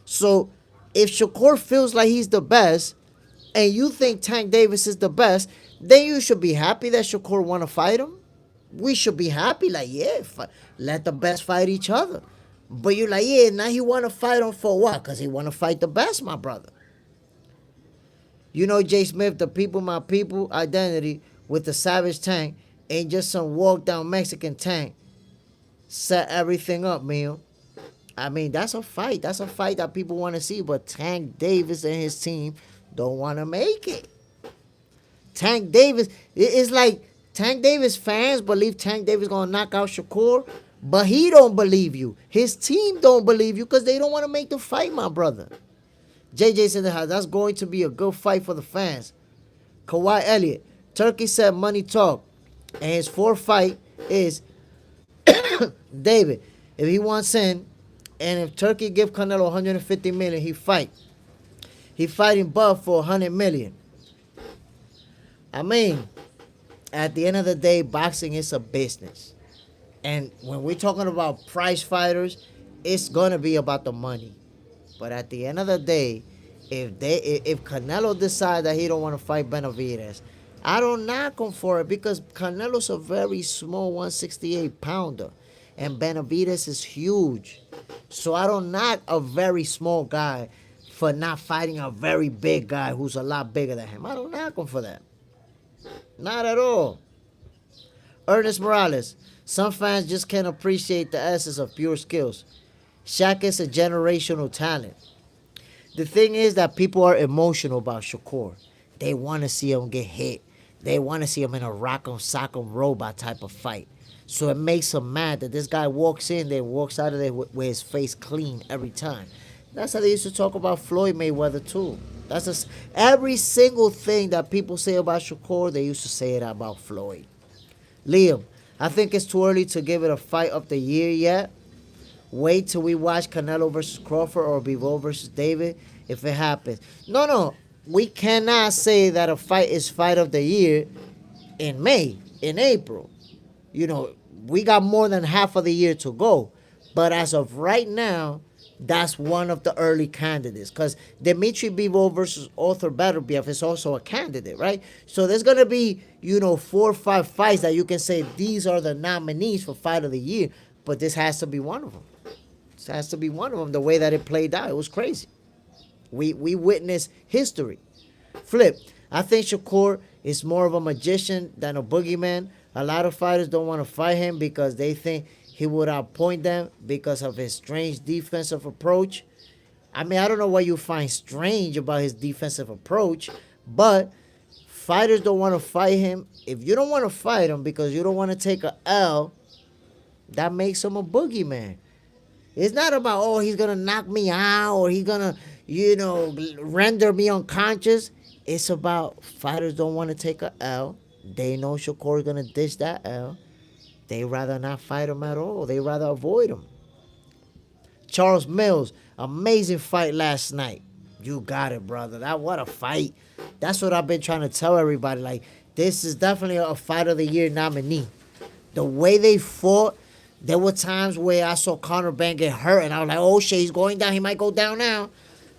So if Shakur feels like he's the best and you think Tank Davis is the best, then you should be happy that Shakur want to fight him. We should be happy, like, yeah, let the best fight each other. But you're like, yeah, now he want to fight him for what? Because he want to fight the best, my brother. You know, Jay Smith, the people, my people identity with the Savage Tank ain't just some walk down Mexican Tank. Set everything up, man. I mean, that's a fight. That's a fight that people want to see. But Tank Davis and his team don't want to make it. Tank Davis, it's like Tank Davis fans believe Tank Davis going to knock out Shakur, but he don't believe you. His team don't believe you because they don't want to make the fight, my brother. JJ said that's going to be a good fight for the fans. Kawhi Elliott, Turkey said money talk. And his fourth fight is David. If he wants in, and if Turkey give Canelo 150 million, he fight. He fighting Buff for 100 million. I mean, at the end of the day, boxing is a business. And when we're talking about prize fighters, it's gonna be about the money. But at the end of the day, if Canelo decides that he don't want to fight Benavidez, I don't knock him for it because Canelo's a very small 168 pounder. And Benavidez is huge. So I don't knock a very small guy for not fighting a very big guy who's a lot bigger than him. I don't knock him for that. Not at all. Ernest Morales. Some fans just can't appreciate the essence of pure skills. Shaq is a generational talent. The thing is that people are emotional about Shakur. They want to see him get hit. They want to see him in a rock'em sock'em robot type of fight. So it makes them mad that this guy walks in there, walks out of there with his face clean every time. That's how they used to talk about Floyd Mayweather too. That's just every single thing that people say about Shakur, they used to say it about Floyd. Liam, I think it's too early to give it a fight of the year yet. Wait till we watch Canelo versus Crawford or Bivol versus David if it happens. No. We cannot say that a fight is fight of the year in May. in April. You know, we got more than half of the year to go. But as of right now, that's one of the early candidates. Because Dimitri Bivol versus Arthur Beterbiev is also a candidate, right? So there's going to be, 4 or 5 fights that you can say these are the nominees for Fight of the Year. But this has to be one of them. This has to be one of them. The way that it played out, it was crazy. We witnessed history. Flip, I think Shakur is more of a magician than a boogeyman. A lot of fighters don't want to fight him because they think he would outpoint them because of his strange defensive approach. I mean, I don't know what you find strange about his defensive approach, but fighters don't want to fight him. If you don't want to fight him because you don't want to take a L, that makes him a boogeyman. It's not about, oh, he's going to knock me out or he's going to, render me unconscious. It's about fighters don't want to take a L. They know Shakur is going to dish that L. They rather not fight him at all. They rather avoid him. Charles Mills, amazing fight last night. You got it, brother. What a fight. That's what I've been trying to tell everybody. Like, this is definitely a Fight of the Year nominee. The way they fought, there were times where I saw Conor Benn get hurt, and I was like, oh, shit, he's going down. He might go down now.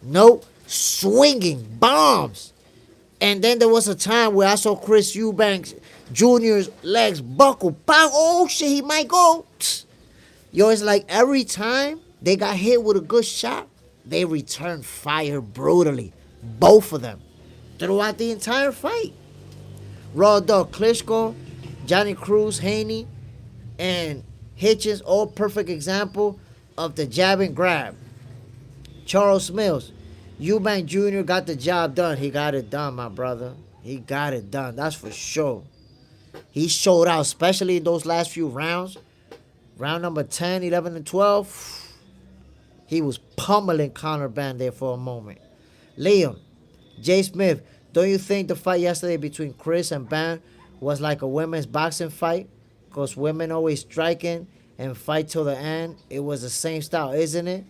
Nope. Swinging bombs. And then there was a time where I saw Chris Eubank Jr.'s legs buckle. Bang! Oh, shit, he might go. Yo, it's like every time they got hit with a good shot, they returned fire brutally. Both of them. Throughout the entire fight. Raw Dog Klitschko, Johnny Cruz, Haney, and Hitchens, all perfect example of the jab and grab. Charles Mills, Eubank Jr. got the job done. He got it done, my brother. He got it done. That's for sure. He showed out, especially in those last few rounds. Round number 10, 11, and 12. He was pummeling Conor Benn there for a moment. Liam, Jay Smith, don't you think the fight yesterday between Chris and Benn was like a women's boxing fight? Because women always striking and fight till the end. It was the same style, isn't it?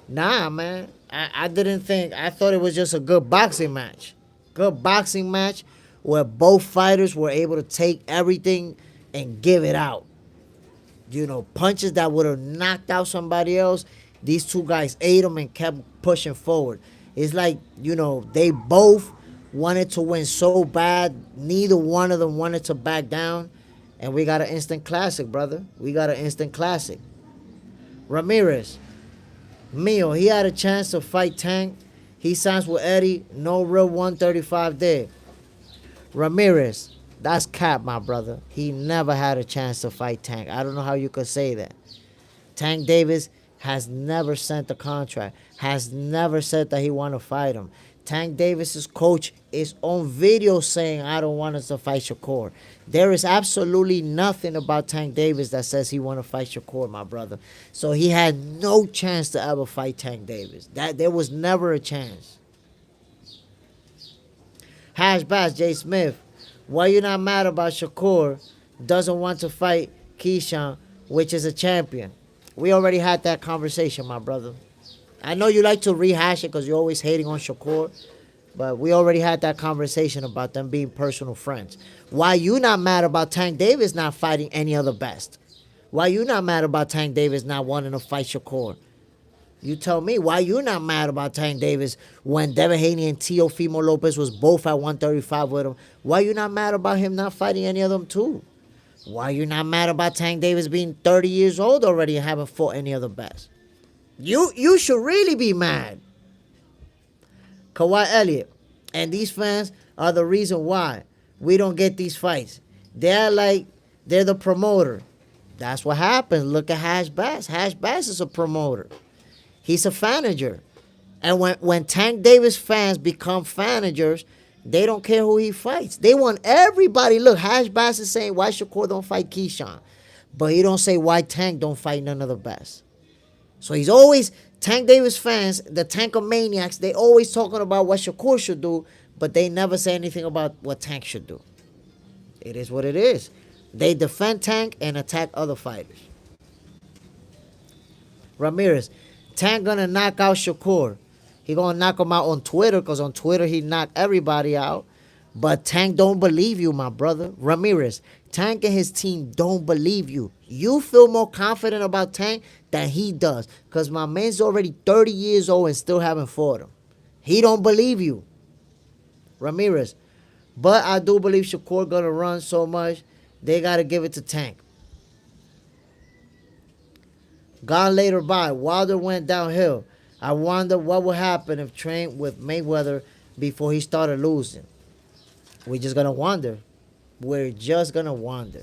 Nah, man. I didn't think. I thought it was just a good boxing match. Good boxing match where both fighters were able to take everything and give it out. Punches that would have knocked out somebody else, these two guys ate them and kept pushing forward. It's like, they both wanted to win so bad. Neither one of them wanted to back down. And we got an instant classic, brother. We got an instant classic. Ramirez. Mio, he had a chance to fight Tank. He signs with Eddie. No real 135 there. Ramirez. That's cap, my brother. He never had a chance to fight Tank. I don't know how you could say that. Tank Davis has never sent a contract. Has never said that he want to fight him. Tank Davis's coach is on video saying, I don't want us to fight Shakur. There is absolutely nothing about Tank Davis that says he want to fight Shakur, my brother. So he had no chance to ever fight Tank Davis. There was never a chance. Hash Bass, Jay Smith. Why you not mad about Shakur doesn't want to fight Keyshawn, which is a champion? We already had that conversation, my brother. I know you like to rehash it because you're always hating on Shakur, but we already had that conversation about them being personal friends. Why you not mad about Tank Davis not fighting any other best? Why you not mad about Tank Davis not wanting to fight Shakur? You tell me, why you not mad about Tank Davis when Devin Haney and Teofimo Lopez was both at 135 with him? Why you not mad about him not fighting any of them too? Why you not mad about Tank Davis being 30 years old already and haven't fought any other best? You should really be mad. Kawhi Elliott and these fans are the reason why we don't get these fights. They're the promoter. That's what happens. Look at Hash Bass. Hash Bass is a promoter. He's a fanager. And when Tank Davis fans become fanagers, they don't care who he fights. They want everybody. Look, Hash Bass is saying why Shakur don't fight Keyshawn. But he don't say why Tank don't fight none of the best. So he's always, Tank Davis fans, the Tankomaniacs, they always talking about what Shakur should do, but they never say anything about what Tank should do. It is what it is. They defend Tank and attack other fighters. Ramirez, Tank gonna knock out Shakur. He gonna knock him out on Twitter, because on Twitter he knocked everybody out. But Tank don't believe you, my brother. Ramirez, Tank and his team don't believe you. You feel more confident about Tank than he does. Because my man's already 30 years old and still haven't fought him. He don't believe you, Ramirez. But I do believe Shakur gonna run so much, they gotta give it to Tank. Gone later by, Wilder went downhill. I wonder what would happen if trained with Mayweather before he started losing. We're just gonna wonder. We're just gonna wonder.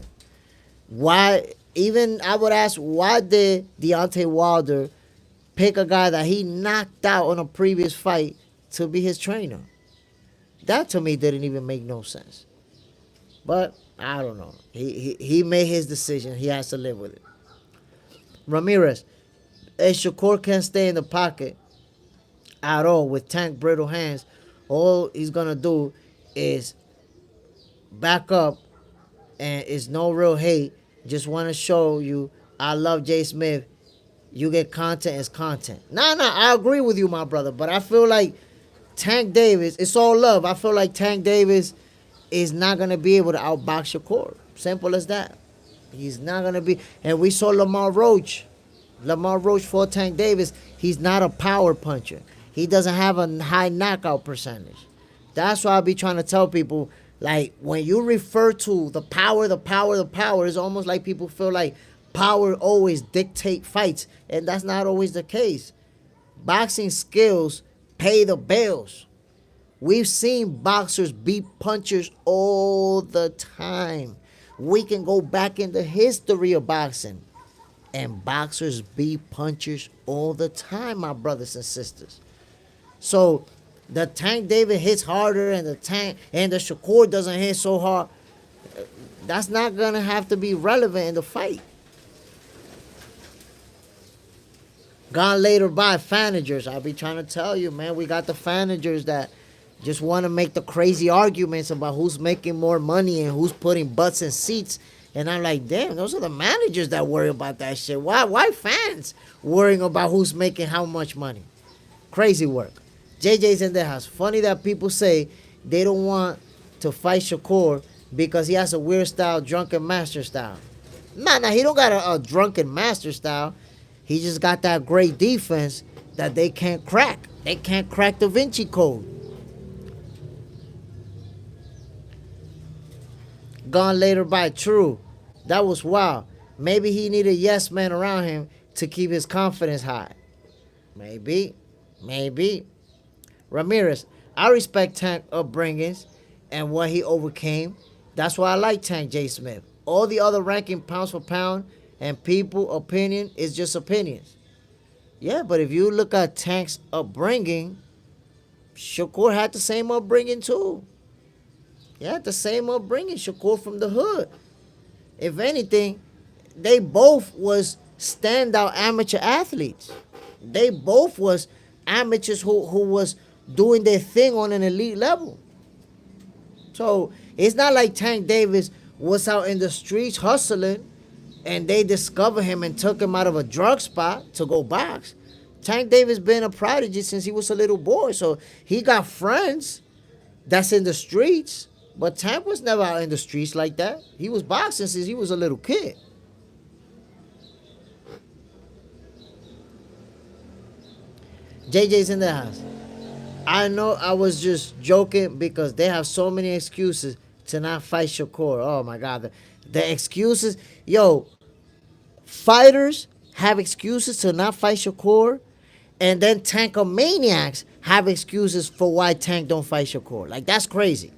Why, even I would ask, why did Deontay Wilder pick a guy that he knocked out on a previous fight to be his trainer? That to me didn't even make no sense. But I don't know. He made his decision. He has to live with it. Ramirez, if Shakur can't stay in the pocket at all with Tank brittle hands, all he's gonna do is back up, and it's no real hate. Just want to show you I love Jay Smith. You get content is content. Nah, I agree with you, my brother. But I feel like Tank Davis, it's all love. I feel like Tank Davis is not gonna be able to outbox Shakur. Simple as that. He's not gonna be. And we saw Lamar Roach. Lamar Roach fought Tank Davis. He's not a power puncher. He doesn't have a high knockout percentage. That's why I be trying to tell people, like, when you refer to the power, it's almost like people feel like power always dictate fights. And that's not always the case. Boxing skills pay the bills. We've seen boxers beat punchers all the time. We can go back in the history of boxing. And boxers beat punchers all the time, my brothers and sisters. So the Tank Davis hits harder and the Shakur doesn't hit so hard. That's not gonna have to be relevant in the fight. Gone later by fanagers. I'll be trying to tell you, man, we got the fanagers that just want to make the crazy arguments about who's making more money and who's putting butts in seats. And I'm like, damn, those are the managers that worry about that shit. Why fans worrying about who's making how much money? Crazy work. JJ's in the house. Funny that people say they don't want to fight Shakur because he has a weird style, drunken master style. Nah, he don't got a drunken master style. He just got that great defense that they can't crack. They can't crack the Vinci Code. Gone later by True. That was wild. Maybe he needed a yes man around him to keep his confidence high. Maybe. Ramirez, I respect Tank upbringings and what he overcame. That's why I like Tank J. Smith. All the other ranking pounds for pound and people opinion is just opinions. Yeah, but if you look at Tank's upbringing, Shakur had the same upbringing too. Yeah, the same upbringing. Shakur from the hood. If anything, they both was standout amateur athletes. They both was amateurs who was doing their thing on an elite level. So it's not like Tank Davis was out in the streets hustling and they discovered him and took him out of a drug spot to go box. Tank Davis been a prodigy since he was a little boy. So he got friends that's in the streets. But Tank was never out in the streets like that. He was boxing since he was a little kid. JJ's in the house. I know I was just joking because they have so many excuses to not fight Shakur. Oh my God. The excuses. Yo, fighters have excuses to not fight Shakur. And then Tankomaniacs have excuses for why Tank don't fight Shakur. Like, that's crazy.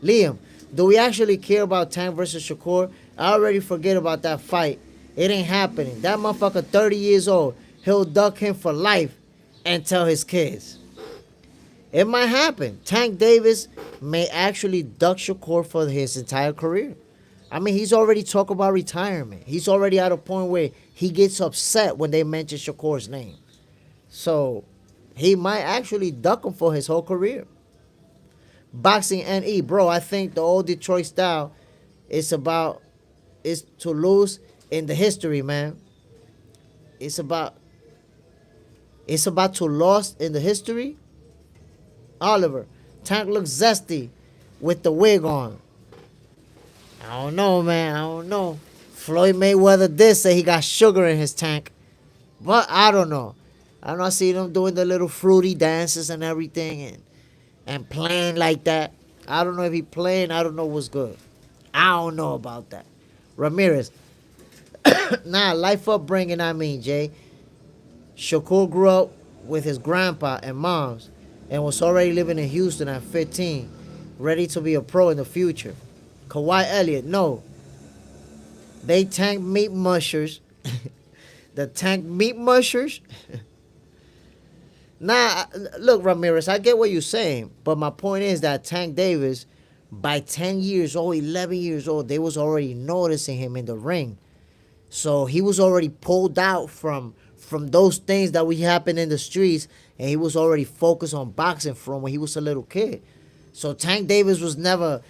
Liam, do we actually care about Tank versus Shakur? I already forget about that fight. It ain't happening. That motherfucker 30 years old. He'll duck him for life and tell his kids. It might happen. Tank Davis may actually duck Shakur for his entire career. I mean, he's already talked about retirement. He's already at a point where he gets upset when they mention Shakur's name. So he might actually duck him for his whole career. Boxing NE, bro, I think the old Detroit style is to lose in the history, man. It's about to lose in the history. Oliver, Tank looks zesty with the wig on. I don't know, man. I don't know. Floyd Mayweather did say he got sugar in his tank. But I don't know. I don't see them doing the little fruity dances and everything and playing like that. I don't know if he playing. I don't know what's good. I don't know about that. Ramirez. Nah, life upbringing, I mean, Jay. Shakur grew up with his grandpa and moms and was already living in Houston at 15, ready to be a pro in the future. Kawhi Elliott, no. They tank meat mushers. The tank meat mushers. Nah, look, Ramirez, I get what you're saying, but my point is that Tank Davis, by 10 years old, 11 years old, they was already noticing him in the ring. So he was already pulled out from those things that we happen in the streets, and he was already focused on boxing from when he was a little kid. So Tank Davis was never,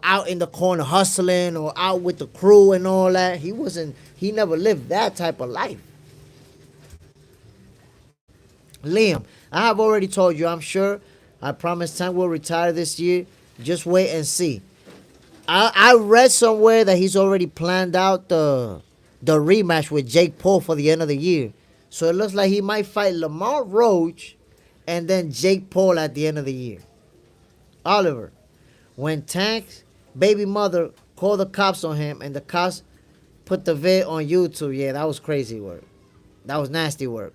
out in the corner hustling or out with the crew and all that. He never lived that type of life. Liam, I have already told you, I'm sure. I promise Tank will retire this year. Just wait and see. I read somewhere that he's already planned out the rematch with Jake Paul for the end of the year. So it looks like he might fight Lamar Roach and then Jake Paul at the end of the year. Oliver, when Tank's baby mother called the cops on him and the cops put the vid on YouTube, yeah, that was crazy work. That was nasty work.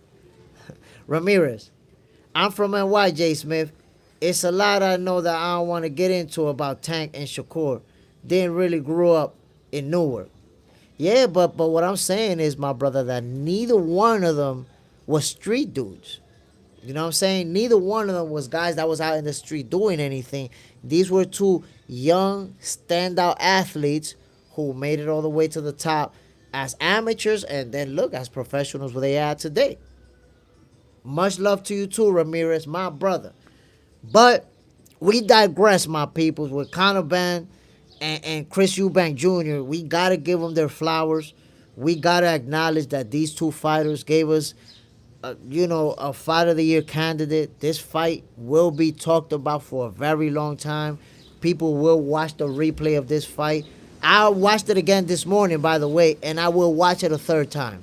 Ramirez, I'm from NY, J. Smith. It's a lot I know that I don't want to get into about Tank and Shakur. Didn't really grow up in Newark. Yeah, but what I'm saying is, my brother, that neither one of them was street dudes. You know what I'm saying? Neither one of them was guys that was out in the street doing anything. These were two young, standout athletes who made it all the way to the top as amateurs and then look as professionals where they are today. Much love to you too, Ramirez, my brother. But we digress, my peoples, with Conor Benn and Chris Eubank Jr. We got to give them their flowers. We got to acknowledge that these two fighters gave us, a Fight of the Year candidate. This fight will be talked about for a very long time. People will watch the replay of this fight. I watched it again this morning, by the way, and I will watch it a third time.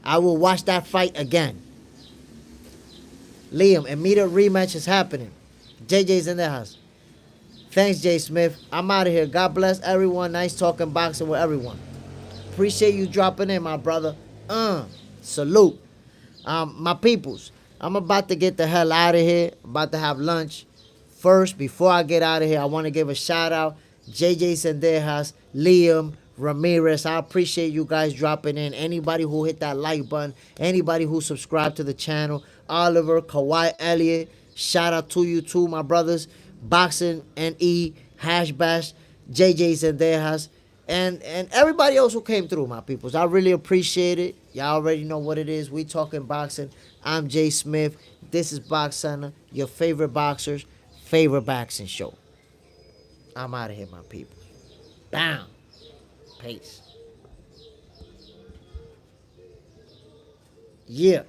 I will watch that fight again. Liam, immediate rematch is happening. JJ's in the house. Thanks, Jay Smith. I'm out of here. God bless everyone. Nice talking boxing with everyone. Appreciate you dropping in, my brother. Salute. My peoples, I'm about to get the hell out of here. About to have lunch. First, before I get out of here, I want to give a shout out. JJ Sendejas, Liam, Ramirez. I appreciate you guys dropping in. Anybody who hit that like button, anybody who subscribed to the channel, Oliver, Kawhi Elliott, shout out to you too, my brothers. Boxing NE, Hash Bash, JJ Sendejas, and everybody else who came through, my peoples. I really appreciate it. Y'all already know what it is. We talking boxing. I'm Jay Smith. This is Box Center, your favorite boxers, favorite boxing show. I'm out of here, my people. Bam. Peace. Yeah.